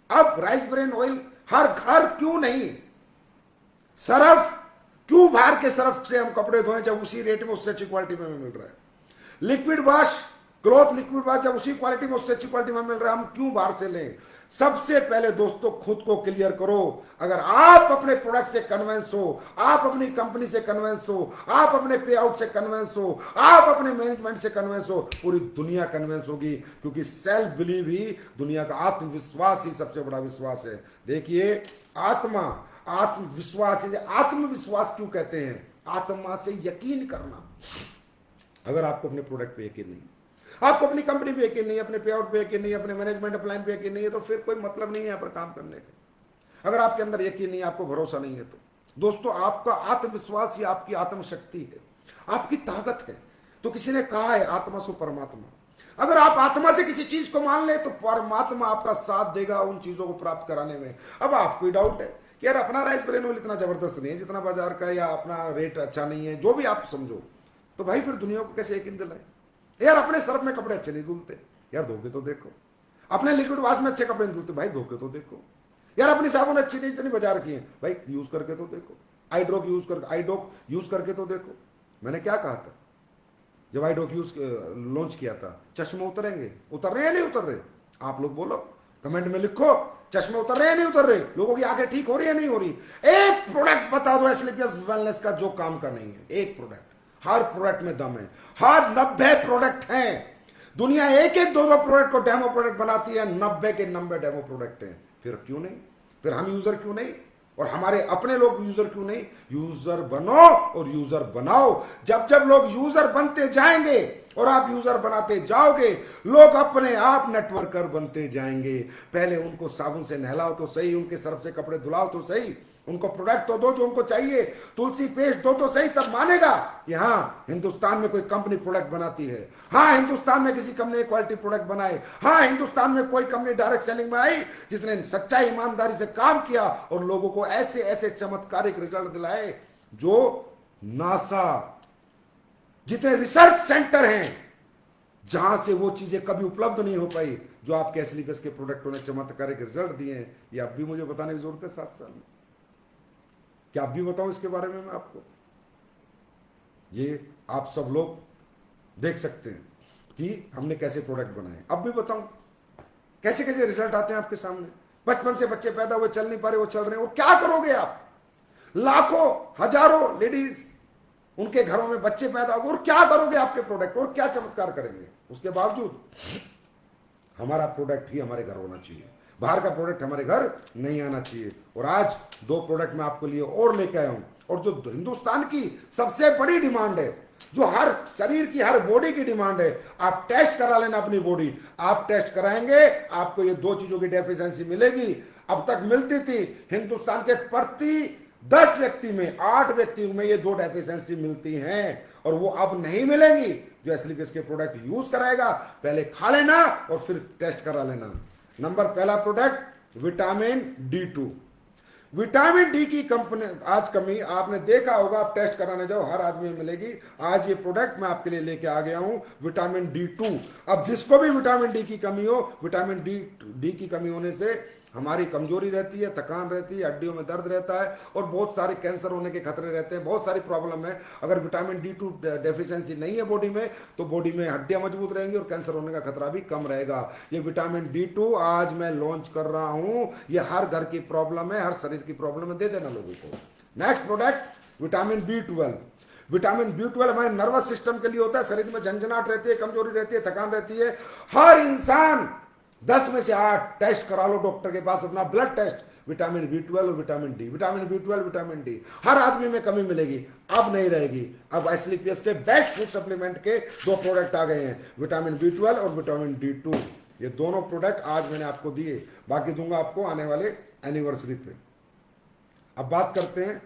अब राइस ब्रेन ऑयल हर घर क्यों नहीं? सरफ क्यों बाहर के सरफ से हम कपड़े धोएं जब उसी रेट में उससे अच्छी क्वालिटी में मिल रहा है? Liquid wash, cloth liquid wash जब उसी क्वालिटी में उससे अच्छी क्वालिटी में मिल रहा है, हम क्यों बाहर से लें? सबसे पहले दोस्तों खुद को क्लियर करो। अगर आप अपने प्रोडक्ट से कन्विंस हो, आप अपनी कंपनी से कन्विंस हो, आप अपने पे आउट से कन्विंस हो, आप अपने मैनेजमेंट से कन्विंस हो, पूरी दुनिया कन्विंस होगी। क्योंकि सेल्फ बिलीव ही दुनिया का, आत्मविश्वास ही सबसे बड़ा विश्वास है। देखिए, आत्मविश्वास, आत्मविश्वास क्यों कहते हैं? आत्मा से यकीन करना। अगर आपको अपने प्रोडक्ट पे यकीन नहीं, आपको अपनी कंपनी पे यकीन नहीं, अपने पे आउट पे यकीन नहीं, अपने मैनेजमेंट प्लान पे यकीन नहीं है, तो फिर कोई मतलब नहीं है यहाँ पर काम करने का। अगर आपके अंदर यकीन नहीं, आपको भरोसा नहीं है, तो दोस्तों आपका आत्मविश्वास ही आपकी आत्मशक्ति है, आपकी ताकत है। तो किसी ने कहा है आत्मा सु परमात्मा। अगर आप आत्मा से किसी चीज को मान ले तो परमात्मा आपका साथ देगा उन चीजों को प्राप्त कराने में। अब आपको डाउट है कि यार अपना राइस ब्रेन ऑयल इतना जबरदस्त नहीं है जितना बाजार का, या अपना रेट अच्छा नहीं है, जो भी आप समझो, तो भाई फिर दुनिया को कैसे यकीन दिलाए? यार अपने सर्फ में कपड़े अच्छे नहीं धुलते, यार धोके तो देखो। अपने लिक्विड वॉश में अच्छे कपड़े नहीं धुलते, भाई धोके तो देखो। यार अपनी साबुन अच्छी नहीं इतनी बाजार की है, भाई यूज करके तो देखो। आई ड्रॉप यूज करके तो देखो। मैंने क्या कहा था जब आई ड्रॉप यूज लॉन्च किया था? चश्मे उतरेंगे, उतर रहे हैं नहीं उतर रहे? आप लोग बोलो, कमेंट में लिखो, चश्मे उतर रहे हैं नहीं उतर रहे? लोगों की आंखें ठीक हो रही है नहीं हो रही? एक प्रोडक्ट बता दो एस्क्लेपियस वेलनेस का जो काम का नहीं है, एक प्रोडक्ट। हर प्रोडक्ट में दम है, हर 90 प्रोडक्ट हैं। दुनिया एक एक दो प्रोडक्ट को डेमो प्रोडक्ट बनाती है, 90 के 90 डेमो प्रोडक्ट हैं। फिर क्यों नहीं? फिर हम यूजर क्यों नहीं? और हमारे अपने लोग यूजर क्यों नहीं? यूजर बनो और यूजर बनाओ। जब जब लोग यूजर बनते जाएंगे और आप यूजर बनाते जाओगे, लोग अपने आप नेटवर्कर बनते जाएंगे। पहले उनको साबुन से नहलाओ तो सही, उनके सर्फ से कपड़े धुलाओ तो सही, उनको प्रोडक्ट तो दो जो उनको चाहिए, तुलसी पेस्ट दो तो सही, तब मानेगा कि हाँ हिंदुस्तान में कोई कंपनी प्रोडक्ट बनाती है, हाँ हिंदुस्तान में किसी कंपनी ने क्वालिटी प्रोडक्ट बनाए, हाँ हिंदुस्तान में कोई कंपनी डायरेक्ट सेलिंग में आई जिसने सच्चाई ईमानदारी से काम किया और लोगों को ऐसे ऐसे चमत्कारिक रिजल्ट दिलाए जो नासा जितने रिसर्च सेंटर हैं जहां से वो चीजें कभी उपलब्ध नहीं हो पाई, जो आपके एस्क्लेपियस के प्रोडक्टों ने चमत्कारिक रिजल्ट दिए हैं, ये अब भी मुझे बताने की जरूरत है 7 साल में? क्या अब भी बताऊं इसके बारे में मैं आपको? ये आप सब लोग देख सकते हैं कि हमने कैसे प्रोडक्ट बनाए। अब भी बताऊं कैसे कैसे रिजल्ट आते हैं आपके सामने। बचपन से बच्चे पैदा हुए, चल नहीं पा रहे, वो चल रहे हैं। और क्या करोगे आप? लाखों हजारों लेडीज उनके घरों में बच्चे पैदा हो, और क्या करोगे आपके प्रोडक्ट? और क्या चमत्कार करेंगे? उसके बावजूद हमारा प्रोडक्ट ही हमारे घर होना चाहिए, बाहर का प्रोडक्ट हमारे घर नहीं आना चाहिए। और आज 2 प्रोडक्ट मैं आपके लिए और लेके आया हूं, और जो हिंदुस्तान की सबसे बड़ी डिमांड है, जो हर शरीर की, हर बॉडी की डिमांड है, आप टेस्ट करा लेना अपनी बॉडी। आप टेस्ट कराएंगे, आपको ये 2 चीजों की डेफिशिएंसी मिलेगी। अब तक मिलती थी हिंदुस्तान के प्रति 10 व्यक्ति में 8 व्यक्तियों में ये 2 डेफिशिएंसी मिलती हैं और वो अब नहीं मिलेंगी। जो एस्लीपियस के प्रोडक्ट यूज कराएगा पहले खा लेना और फिर टेस्ट करा लेना। नंबर पहला product vitamin D2। Vitamin D की कंपनी आज कमी आपने देखा होगा, आप टेस्ट कराने जाओ हर आदमी में मिलेगी। आज ये प्रोडक्ट मैं आपके लिए लेके आ गया हूं, विटामिन D2। अब जिसको भी विटामिन डी की कमी हो, विटामिन डी की कमी होने से हमारी कमजोरी रहती है, थकान रहती है, हड्डियों में दर्द रहता है और बहुत सारे कैंसर होने के खतरे रहते हैं, बहुत सारी प्रॉब्लम है। अगर विटामिन D2 डेफिशिएंसी नहीं है बॉडी में तो बॉडी में हड्डियां मजबूत रहेंगी और कैंसर होने का खतरा भी कम रहेगा। ये विटामिन D2 आज मैं लॉन्च कर रहा हूं, ये हर घर की प्रॉब्लम है, हर शरीर की प्रॉब्लम है, दे देना लोगों को। Next product vitamin B12। Vitamin B12 हमारे नर्वस सिस्टम के लिए होता है। शरीर में झंझनाहट रहती है, कमजोरी रहती है, थकान रहती है, हर इंसान 10 में से 8 टेस्ट करा लो डॉक्टर के पास, अपना ब्लड टेस्ट, विटामिन B12 और vitamin D, vitamin B12 vitamin D, हर आदमी में कमी मिलेगी, अब नहीं रहेगी। अब एस्लीपियस के बेस्ट फूड सप्लीमेंट के 2 प्रोडक्ट आ गए हैं, विटामिन B12 और विटामिन D2। ये दोनों प्रोडक्ट आज मैंने आपको दिए, बाकी दूंगा आपको आने वाले एनिवर्सरी पे। अब बात करते हैं,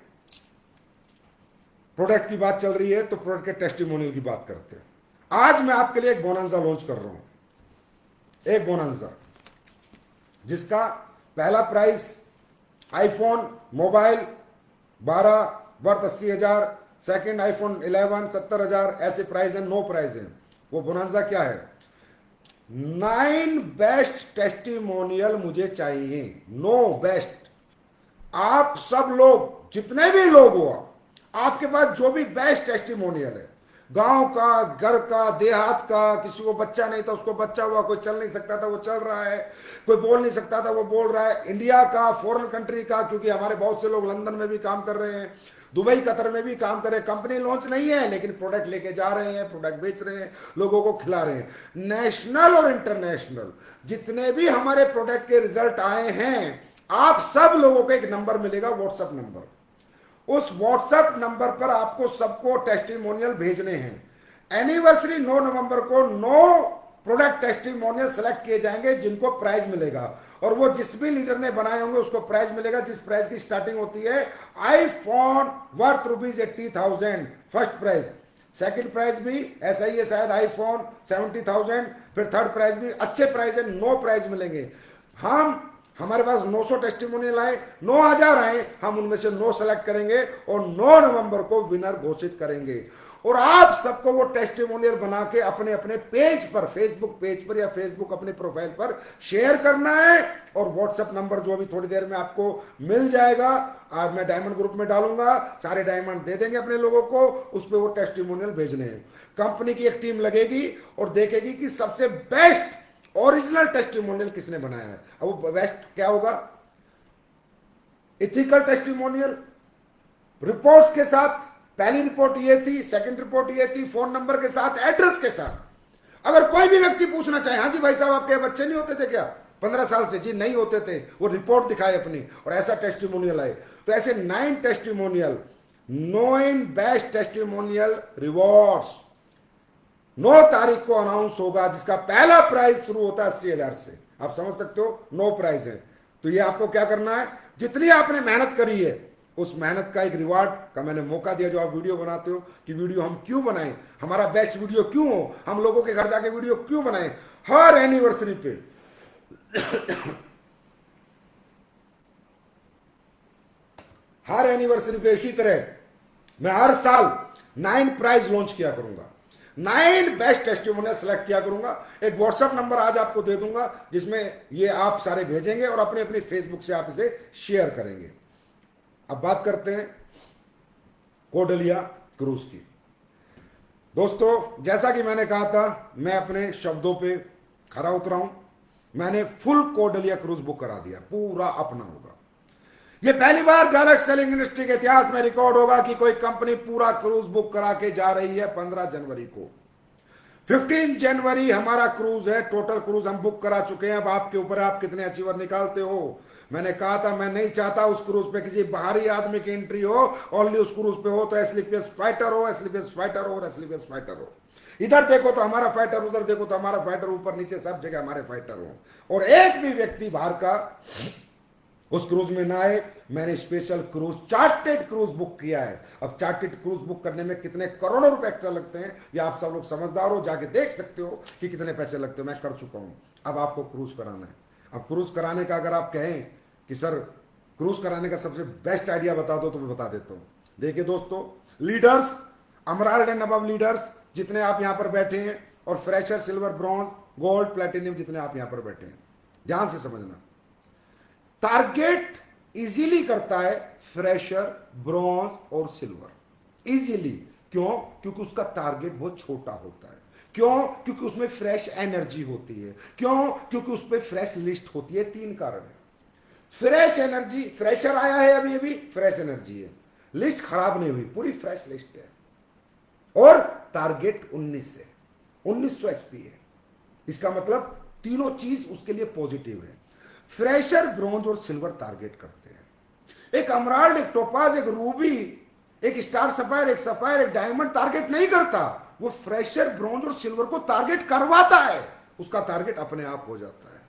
प्रोडक्ट की बात चल रही है तो प्रोडक्ट के टेस्टिमोनियल की बात करते हैं। आज मैं आपके लिए एक बोनांजा लॉन्च कर रहा हूं, एक बोनांजा जिसका पहला price iPhone mobile 12 worth 80,000, second iPhone 11 70,000, ऐसे प्राइस है, 9 प्राइस है। वो बोनांजा क्या है? 9 बेस्ट टेस्टिमोनियल मुझे चाहिए, 9 बेस्ट। आप सब लोग जितने भी लोग हो, आपके पास जो भी बेस्ट टेस्टिमोनियल है, गांव का, घर का, देहात का, किसी को बच्चा नहीं था उसको बच्चा हुआ, कोई चल नहीं सकता था वो चल रहा है, कोई बोल नहीं सकता था वो बोल रहा है, इंडिया का, फॉरेन कंट्री का, क्योंकि हमारे बहुत से लोग लंदन में भी काम कर रहे हैं, दुबई कतर में भी काम कर रहे हैं। कंपनी लॉन्च नहीं है लेकिन प्रोडक्ट लेके जा रहे हैं, प्रोडक्ट बेच रहे हैं, लोगों को खिला रहे हैं। नेशनल और इंटरनेशनल जितने भी हमारे प्रोडक्ट के रिजल्ट आए हैं, आप सब लोगों को एक नंबर मिलेगा, व्हाट्सएप नंबर। उस व्हाट्सएप नंबर पर आपको सबको टेस्टिमोनियल भेजने हैं। एनिवर्सरी 9 नवंबर को 9 प्रोडक्ट टेस्टिमोनियल सेलेक्ट किए जाएंगे जिनको प्राइज मिलेगा, और वो जिस भी लीडर ने बनाए होंगे उसको प्राइज मिलेगा, जिस प्राइज की स्टार्टिंग होती है iPhone worth ₹80,000 first prize, second prize भी ऐसा ही है शायद आईफोन 70,000, फिर थर्ड प्राइज भी अच्छे प्राइज है, 9 प्राइज मिलेंगे। हमारे पास 900 टेस्टिमोनियल आए, 9,000 आए, हम उनमें से 9 सेलेक्ट करेंगे और 9 नवंबर को विनर घोषित करेंगे। और आप सबको वो टेस्टिमोनियल बना के अपने अपने पेज पर, फेसबुक पेज पर या फेसबुक अपने प्रोफाइल पर शेयर करना है। और व्हाट्सएप नंबर जो अभी थोड़ी देर में आपको मिल जाएगा, आज मैं डायमंड ग्रुप में डालूंगा, सारे डायमंड दे देंगे अपने लोगों को, उस पर वो टेस्टिमोनियल भेजने हैं। कंपनी की एक टीम लगेगी और देखेगी कि सबसे बेस्ट ओरिजिनल टेस्टिमोनियल किसने बनाया है। अब वो बेस्ट क्या होगा? इथिकल टेस्टिमोनियल, रिपोर्ट्स के साथ, पहली रिपोर्ट ये थी, सेकंड रिपोर्ट ये थी, फोन नंबर के साथ, एड्रेस के साथ। अगर कोई भी व्यक्ति पूछना चाहे, हाँ जी भाई साहब आपके बच्चे नहीं होते थे क्या 15 साल से? जी नहीं होते थे, वो रिपोर्ट दिखाए अपनी और ऐसा टेस्टिमोनियल आए। तो ऐसे 9 टेस्टिमोनियल, 9 बेस्ट टेस्टिमोनियल रिवॉर्ड्स 9 तारीख को अनाउंस होगा, जिसका पहला प्राइज शुरू होता है 80,000 से। आप समझ सकते हो 9 प्राइज है। तो ये आपको क्या करना है, जितनी आपने मेहनत करी है उस मेहनत का एक रिवार्ड का मैंने मौका दिया। जो आप वीडियो बनाते हो कि वीडियो हम क्यों बनाएं, हमारा बेस्ट वीडियो क्यों हो, हम लोगों के घर जाके वीडियो क्यों बनाएं, हर एनिवर्सरी पे हर एनिवर्सरी पे इसी तरह मैं हर साल 9 प्राइज लॉन्च किया करूंगा, 9 बेस्ट टेस्टिमोनियल सेलेक्ट किया करूंगा। एक व्हाट्सएप नंबर आज आपको दे दूंगा जिसमें ये आप सारे भेजेंगे और अपने अपनी फेसबुक से आप इसे शेयर करेंगे। अब बात करते हैं कोर्डेलिया क्रूज की। दोस्तों जैसा कि मैंने कहा था, मैं अपने शब्दों पे खरा उतरा हूं। मैंने फुल कोर्डेलिया क्रूज बुक करा दिया, पूरा अपना होगा। ये पहली बार डायरेक्ट सेलिंग इंडस्ट्री के इतिहास में रिकॉर्ड होगा कि कोई कंपनी पूरा क्रूज बुक करा के जा रही है 15 जनवरी को। 15 जनवरी हमारा क्रूज है, टोटल क्रूज हम बुक करा चुके हैं। अब आपके ऊपर आप कितने अचीवर निकालते हो। मैंने कहा था मैं नहीं चाहता उस क्रूज पे किसी बाहरी आदमी की एंट्री हो, ओनली उस क्रूज पे हो तो एस्लीपियस फाइटर हो, एस्लीपियस फाइटर हो और एस्लीपियस फाइटर हो। इधर देखो तो हमारा फाइटर, उधर देखो तो हमारा फाइटर, ऊपर नीचे सब जगह हमारे फाइटर हो। और एक भी व्यक्ति बाहर का उस क्रूज में ना आए, मैंने special cruise, chartered cruise book किया है। अब चार्टेड क्रूज बुक करने में कितने करोड़ों रुपए एक्स्ट्रा लगते हैं, ये आप सब लोग समझदार हो, जाके देख सकते हो कि कितने पैसे लगते हो। मैं कर चुका हूं। अब आपको क्रूज कराना है। अब क्रूज कराने का अगर आप कहें कि सर क्रूज कराने का सबसे बेस्ट आइडिया बता दो, तो मैं बता देता हूं। देखिए दोस्तों, लीडर्स, अमराल्ड एंड अबव लीडर्स जितने आप यहां पर बैठे हैं, और fresher, silver, bronze, gold, platinum जितने आप यहां पर बैठे हैं, ध्यान से समझना। टारगेट इजीली करता है फ्रेशर, ब्रॉन्ज और सिल्वर। इजीली क्यों? क्योंकि उसका टारगेट बहुत छोटा होता है। क्यों? क्योंकि उसमें फ्रेश एनर्जी होती है। क्यों? क्योंकि उस पर फ्रेश लिस्ट होती है। 3 कारण है। फ्रेश एनर्जी, फ्रेशर आया है अभी अभी, फ्रेश एनर्जी है, लिस्ट खराब नहीं हुई, पूरी फ्रेश लिस्ट है, और टारगेट 19 है, 1900 एसपी है। इसका मतलब तीनों चीज उसके लिए पॉजिटिव है। फ्रेशर, ब्रॉन्ज और सिल्वर टारगेट करते हैं। एक अमराल्ड, एक टोपाज, एक रूबी, एक स्टार सफायर, एक सफायर, एक डायमंड टारगेट नहीं करता। वो फ्रेशर, ब्रॉन्ज और सिल्वर को टारगेट करवाता है। उसका टारगेट अपने आप हो जाता है।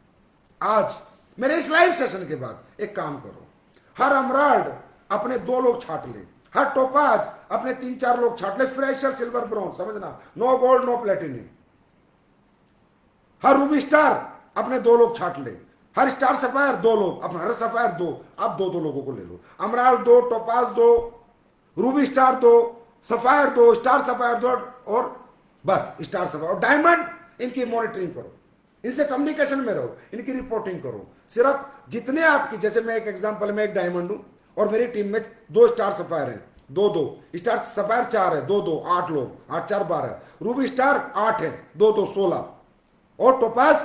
आज मेरे इस लाइव सेशन के बाद एक काम करो, हर अमराल्ड अपने 2 लोग छाट ले, हर टोपाज अपने 3-4 लोग छाट ले, फ्रेशर, सिल्वर, ब्रॉन्ज, समझना, नो गोल्ड नो प्लेटिनियम। हर रूबी स्टार अपने 2 लोग छाट ले, हर स्टार सफायर 2 लोग, अपना हर सफायर 2, आप 2-2 लोगों को ले लो। अमराल्ड 2, topaz 2, Ruby star 2, sapphire 2, star sapphire 2, और बस स्टार सफायर और डायमंड, इनकी मॉनिटरिंग करो, इनसे कम्युनिकेशन में रहो, इनकी रिपोर्टिंग करो। सिर्फ जितने आपकी, जैसे मैं एक एग्जांपल में एक डायमंड हूं और मेरी टीम में 2 स्टार सफायर हैं, 2-2, स्टार सफायर 4 है, 2-2, 8 लोग, 8-4 12, रूबी स्टार 8 है, 2-2 16, और टोपाज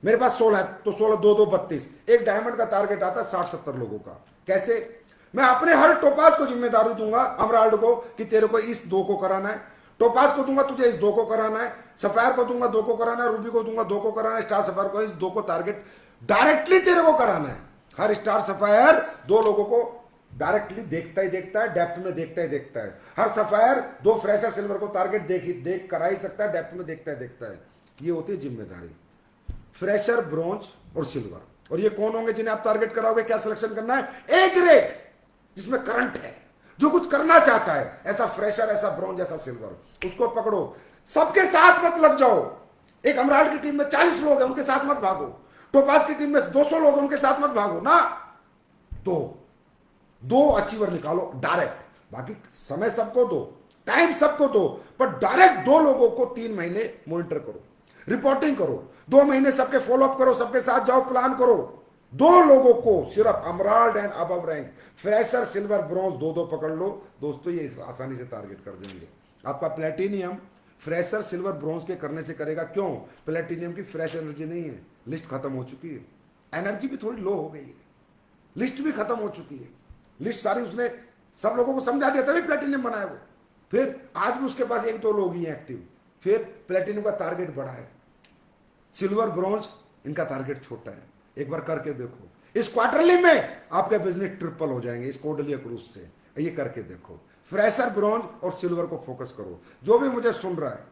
मेरे पास 16 है, तो 16 2-2 32। एक डायमंड का टारगेट आता है 60-70 लोगों का। कैसे? मैं अपने हर टोपाज को जिम्मेदारी दूंगा, अमराल्ड को, कि तेरे को इस 2 को कराना है, टोपाज को दूंगा तुझे इस 2 को कराना है, सफायर को दूंगा 2 को कराना है, रूबी को दूंगा 2 को कराना है, स्टार सफायर को इस 2 को टारगेट डायरेक्टली तेरे को कराना है। हर स्टार सफायर 2 लोगों को डायरेक्टली देखता ही देखता है, डेप्थ में देखता ही देखता है। हर सफायर 2 फ्रेशर, सिल्वर को टारगेट देख करा ही सकता है, डेप्थ में देखता ही देखता है। ये होती है जिम्मेदारी, फ्रेशर, ब्रॉन्ज और सिल्वर। और ये कौन होंगे जिन्हें आप टारगेट कराओगे? क्या सिलेक्शन करना है? ए ग्रेड, जिसमें करंट है, जो कुछ करना चाहता है, ऐसा फ्रेशर, ऐसा ब्रॉन्ज, ऐसा सिल्वर, उसको पकड़ो। सबके साथ मत लग जाओ। एक अमराल्ड की टीम में 40 लोग हैं, उनके साथ मत भागो। टोपाज की टीम में 200 लोग हैं, उनके साथ मत भागो ना। दो अचीवर निकालो डायरेक्ट, बाकी समय सबको दो, टाइम सबको दो, पर डायरेक्ट 2 लोगों को 3 महीने मॉनिटर करो, रिपोर्टिंग करो, 2 महीने सबके फॉलोअप करो, सबके साथ जाओ, प्लान करो। 2 लोगों को सिर्फ emerald and above rank, fresher, silver, bronze 2-2 पकड़ लो दोस्तों, ये आसानी से टारगेट कर देंगे। आपका प्लेटिनियम फ्रेशर, सिल्वर, ब्रॉन्ज के करने से करेगा। क्यों? प्लेटिनियम की फ्रेश एनर्जी नहीं है, लिस्ट खत्म हो चुकी है, एनर्जी भी थोड़ी लो हो गई है, लिस्ट भी खत्म हो चुकी है, लिस्ट सारी उसने सब लोगों को समझा दिया तभी प्लेटिनियम बनाया वो। फिर आज भी उसके पास 1-2 लोग ही हैं एक्टिव। फिर प्लेटिनियम का टारगेट बड़ा है, सिल्वर, ब्रॉन्ज इनका टारगेट छोटा है। एक बार करके देखो, इस क्वार्टरली में आपके बिजनेस ट्रिपल हो जाएंगे इस कोडलिया क्रूज से। ये करके देखो, फ्रेशर, ब्रॉन्ज और सिल्वर को फोकस करो। जो भी मुझे सुन रहा है,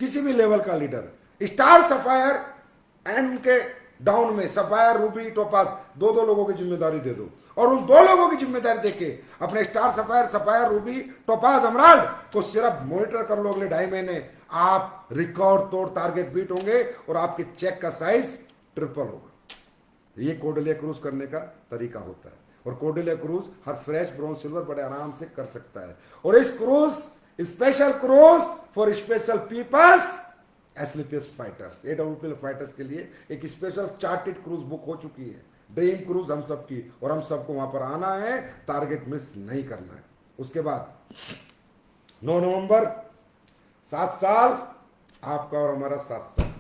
किसी भी लेवल का लीडर, स्टार, सफायर एंड उनके डाउन में सफायर, रूबी, टोपाज, 2-2 लोगों की जिम्मेदारी दे दो, और उन 2 लोगों की जिम्मेदारी देके अपने स्टार सफायर, रूबी, टोपाज, अमराल्ड को सिर्फ मॉनिटर कर लो। अगले 2.5 महीने आप रिकॉर्ड तोड़ टारगेट बीट होंगे और आपके चेक का साइज ट्रिपल होगा। ये कोडलिया क्रूज करने का तरीका होता है, और कोडलिया क्रूज हर फ्रेश, ब्रॉन्ज, सिल्वर बड़े आराम से कर सकता है। और इस cruise, special cruise for special peoples, Asclepius fighters, AWPL fighters के लिए एक स्पेशल चार्टेड क्रूज बुक हो चुकी है, ड्रीम क्रूज हम सब की, और हम सबको वहां पर आना है, टारगेट मिस नहीं करना है। उसके बाद 9 नवंबर 7 साल आपका और हमारा 7 साल,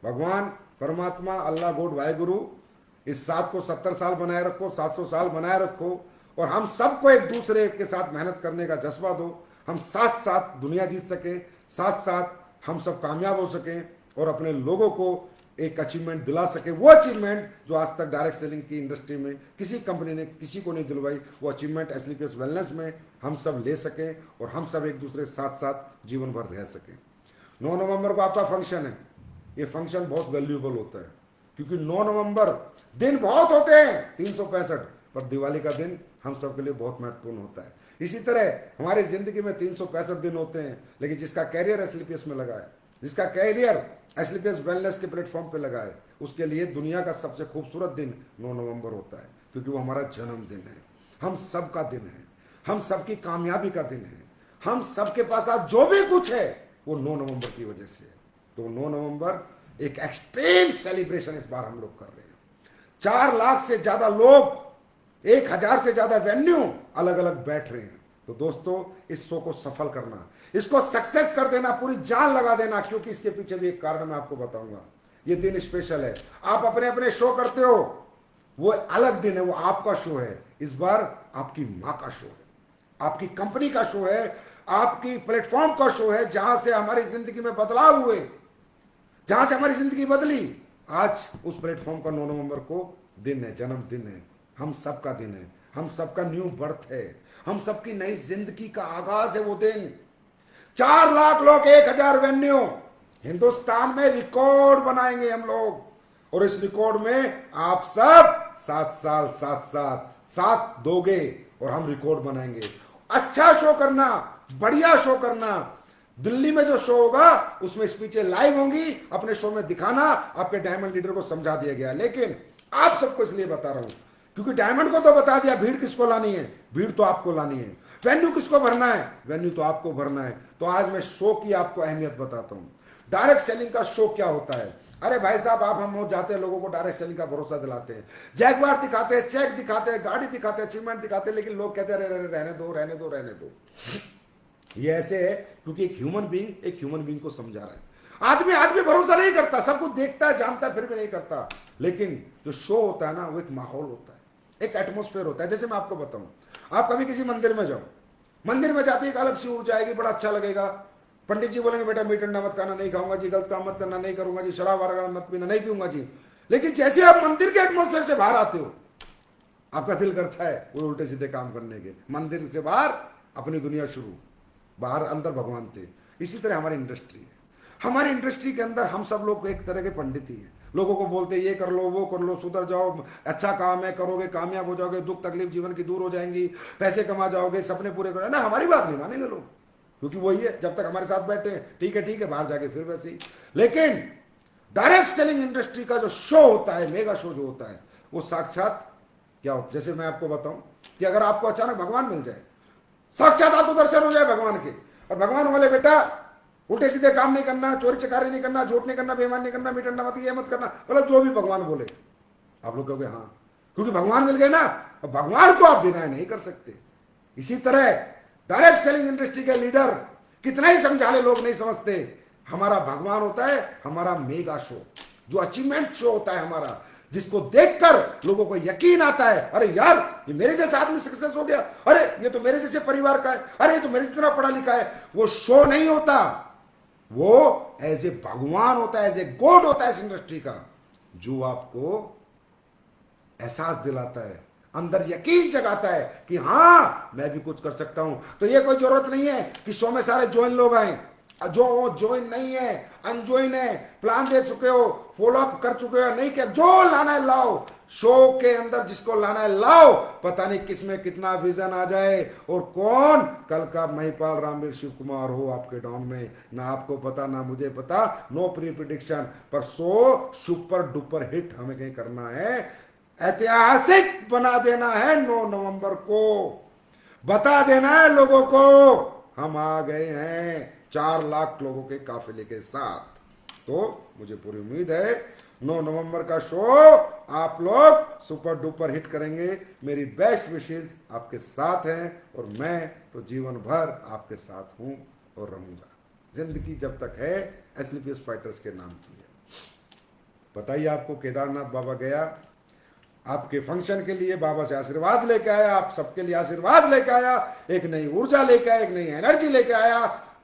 भगवान परमात्मा, अल्लाह, गॉड, वाहिगुरु इस 7 को 70 साल बनाए रखो, 700 साल बनाए रखो, और हम सबको एक दूसरे के साथ मेहनत करने का जज्बा दो। हम साथ साथ दुनिया जीत सके, साथ साथ हम सब कामयाब हो सके, और अपने लोगों को एक अचीवमेंट दिला सके, वो अचीवमेंट जो आज तक डायरेक्ट सेलिंग की इंडस्ट्री में किसी कंपनी ने किसी को नहीं दिलवाई, वो अचीवमेंट एसलीपीएस वेलनेस में हम सब ले सके, और हम सब एक दूसरे के साथ साथ जीवन भर रह सके। 9 नवंबर को आपका फंक्शन है। ये फंक्शन बहुत वैल्यूएबल होता है, क्योंकि 9 नवंबर दिन बहुत होते हैं, 365, पर दिवाली का दिन हम सबके लिए बहुत महत्वपूर्ण होता है। इसी तरह हमारी जिंदगी में 365 दिन होते हैं, लेकिन जिसका कैरियर एसलीपीएस में लगा है, जिसका कैरियर एसलीपीएस वेलनेस के प्लेटफॉर्म पे लगा है, उसके लिए दुनिया का सबसे खूबसूरत दिन 9 नवंबर होता है, क्योंकि वो हमारा जन्मदिन है, हम सबका दिन है, हम सबकी कामयाबी का दिन है, हम सबके पास आज जो भी कुछ है वो 9 नवंबर की वजह से है। तो 9 नवंबर एक एक्सट्रीम सेलिब्रेशन इस बार हम लोग कर रहे हैं। 4 लाख से ज्यादा लोग, 1000 से ज्यादा वेन्यू अलग अलग बैठ रहे हैं। तो दोस्तों, इस शो को सफल करना, इसको सक्सेस कर देना, पूरी जान लगा देना, क्योंकि इसके पीछे भी एक कारण मैं आपको बताऊंगा। ये दिन स्पेशल है। आप अपने अपने शो करते हो, वो अलग दिन है, वो आपका शो है। इस बार आपकी मां का शो है, आपकी कंपनी का शो है, आपकी प्लेटफॉर्म का शो है, जहां से हमारी जिंदगी में बदलाव हुए, जहां से हमारी जिंदगी बदली। आज उस प्लेटफॉर्म का 9 नवंबर को दिन है, जन्मदिन है, हम सबका दिन है, हम सबका न्यू बर्थ है, हम सबकी नई जिंदगी का आगाज है वो दिन। 4 लाख लोग, 1000 वेन्यू, हिंदुस्तान में रिकॉर्ड बनाएंगे हम लोग। और इस रिकॉर्ड में आप सब 7 साल साथ दोगे और हम रिकॉर्ड बनाएंगे। अच्छा शो करना, बढ़िया शो करना। दिल्ली में जो शो होगा उसमें स्पीचें लाइव होंगी, अपने शो में दिखाना। आपके डायमंड लीडर को समझा दिया गया, लेकिन आप सबको इसलिए बता रहा हूं क्योंकि डायमंड को तो बता दिया भीड़ किसको लानी है, भीड़ तो आपको लानी है। वेन्यू किसको भरना है, वेन्यू तो आपको भरना है। तो आज मैं शो की आपको अहमियत बताता हूं। डायरेक्ट सेलिंग का शो क्या होता है। अरे भाई साहब, आप हम हो जाते हैं, लोगों को डायरेक्ट सेलिंग का भरोसा दिलाते हैं, जैगवार दिखाते हैं, चेक दिखाते हैं, गाड़ी दिखाते हैं, अचीवमेंट दिखाते हैं, लेकिन लोग कहते हैं रहने दो रहने दो रहने दो। ये ऐसे है क्योंकि एक ह्यूमन बीइंग को समझा रहा है। आदमी भरोसा नहीं करता, सब कुछ देखता है, जानता है, फिर भी नहीं करता। लेकिन जो शो होता है ना, वो एक माहौल होता है, एक एटमोस्फेयर होता है। जैसे मैं आपको बताऊं, आप कभी किसी मंदिर में जाओ, मंदिर में जाते एक अलग सी ऊर्जा आएगी, बड़ा अच्छा लगेगा। पंडित जी बोलेंगे बेटा मीट अंडा मत खाना, नहीं खाऊंगा जी, गलत काम मत करना, नहीं करूंगा जी, शराब वगैरह मत पीना, नहीं पीऊंगा जी। लेकिन जैसे आप मंदिर के एटमोस्फेयर से बाहर आते हो, आपका दिल करता है वो उल्टे सीधे काम करने के। मंदिर से बाहर अपनी दुनिया शुरू, बाहर अंदर भगवान थे। इसी तरह हमारी इंडस्ट्री है। हमारी इंडस्ट्री के अंदर हम सब लोग एक तरह के पंडित ही हैं। लोगों को बोलते ये कर लो, वो कर लो, सुधर जाओ, अच्छा काम है, करोगे कामयाब हो जाओगे, दुख तकलीफ जीवन की दूर हो जाएंगी, पैसे कमा जाओगे, सपने पूरे करोगे ना। हमारी बात नहीं मानेंगे लोग, क्योंकि वही है, जब तक हमारे साथ बैठे हैं ठीक है, बाहर जाके फिर वैसे ही। लेकिन डायरेक्ट सेलिंग इंडस्ट्री का जो शो होता है, मेगा शो जो होता है, वो साक्षात क्या हो। जैसे मैं आपको बताऊं कि अगर आपको अचानक भगवान मिल जाए, साक्षात आपको दर्शन हो जाए भगवान के, और भगवान बोले बेटा उल्टे सीधे काम नहीं करना, चोरी चकारी नहीं करना, झूठ नहीं करना, बेईमान नहीं करना, मीट अंडा मत, ये मत करना, मतलब जो भी भगवान बोले, आप लोग कहोगे हाँ, क्योंकि भगवान मिल गए ना, और भगवान को आप डिनाई नहीं कर सकते। इसी तरह डायरेक्ट सेलिंग इंडस्ट्री के लीडर कितना ही समझा ले, लोग नहीं समझते। हमारा भगवान होता है हमारा मेगा शो, जो अचीवमेंट शो होता है हमारा, जिसको देखकर लोगों को यकीन आता है, अरे यार ये मेरे जैसा आदमी सक्सेस हो गया, अरे ये तो मेरे जैसे परिवार का है, अरे ये तो मेरे जितना पढ़ा लिखा है। वो शो नहीं होता, वो एज ए भगवान होता है, एज ए गॉड होता है इस इंडस्ट्री का, जो आपको एहसास दिलाता है, अंदर यकीन जगाता है कि हाँ मैं भी कुछ कर सकता हूं। तो ये कोई जरूरत नहीं है कि शो में सारे ज्वाइन लोग आए, जो ज्वाइन नहीं है, अनज्वाइन है, प्लान दे चुके हो, फॉलो अप कर चुके हो, नहीं किया, जो लाना है लाओ। शो के अंदर जिसको लाना है लाओ, पता नहीं किसमें कितना विजन आ जाए, और कौन कल का महिपाल रामवीर शिव कुमार हो आपके डाउन में, ना आपको पता ना मुझे पता, नो प्री प्रिडिक्शन। पर शो सुपर डुपर हिट हमें कहीं करना है, ऐतिहासिक बना देना है। 9 नवंबर को बता देना है लोगों को हम आ गए हैं 4 लाख लोगों के काफिले के साथ। तो मुझे पूरी उम्मीद है 9 नवंबर का शो आप लोग सुपर डुपर हिट करेंगे। मेरी बेस्ट विशेष आपके साथ हैं, और मैं तो जीवन भर आपके साथ हूं और रहूंगा। जिंदगी जब तक है एसलीपीएस फाइटर्स के नाम की है। बताइए, आपको केदारनाथ बाबा गया, आपके फंक्शन के लिए बाबा से आशीर्वाद लेके आया, आप सबके लिए आशीर्वाद लेके आया, एक नई ऊर्जा लेके आया, एक नई एनर्जी लेके आया।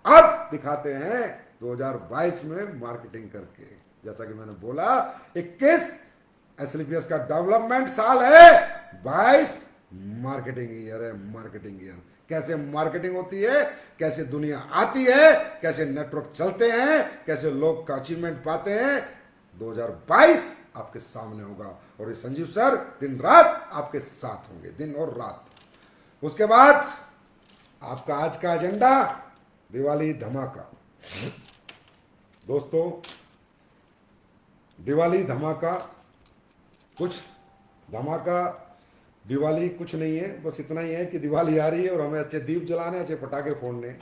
अब दिखाते हैं 2022 में मार्केटिंग करके। जैसा कि मैंने बोला, 21 एसलीपीएस का डेवलपमेंट साल है, 22 मार्केटिंग ईयर है। मार्केटिंग ईयर, कैसे मार्केटिंग होती है, कैसे दुनिया आती है, कैसे नेटवर्क चलते हैं, कैसे लोग का अचीवमेंट पाते हैं, 2022 आपके सामने होगा और ये संजीव सर दिन रात आपके साथ होंगे, दिन और रात। उसके बाद आपका आज का एजेंडा दिवाली धमाका। दोस्तों, दिवाली धमाका दिवाली कुछ नहीं है, बस इतना ही है कि दिवाली आ रही है और हमें अच्छे दीप जलाने, अच्छे पटाखे फोड़ने।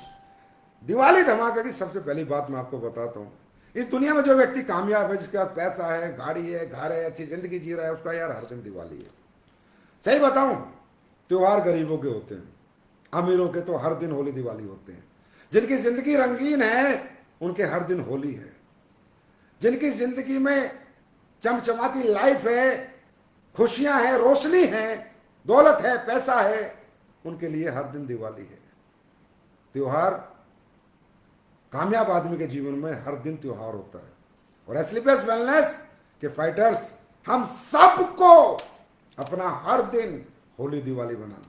दिवाली धमाका की सबसे पहली बात मैं आपको बताता हूं, इस दुनिया में जो व्यक्ति कामयाब है, जिसके पास पैसा है, गाड़ी है, घर है, अच्छी जिंदगी जी रहा है, उसका यार हर दिन दिवाली है। सही बताऊं, त्योहार गरीबों के होते हैं, अमीरों के तो हर दिन होली दिवाली होते हैं। जिनकी जिंदगी रंगीन है उनके हर दिन होली है। जिनकी जिंदगी में चमचमाती लाइफ है, खुशियां हैं, रोशनी है, दौलत है, पैसा है, उनके लिए हर दिन दिवाली है। त्योहार, कामयाब आदमी के जीवन में हर दिन त्योहार होता है। और एस्लीपियस वेलनेस के फाइटर्स, हम सबको अपना हर दिन होली दिवाली बनाना।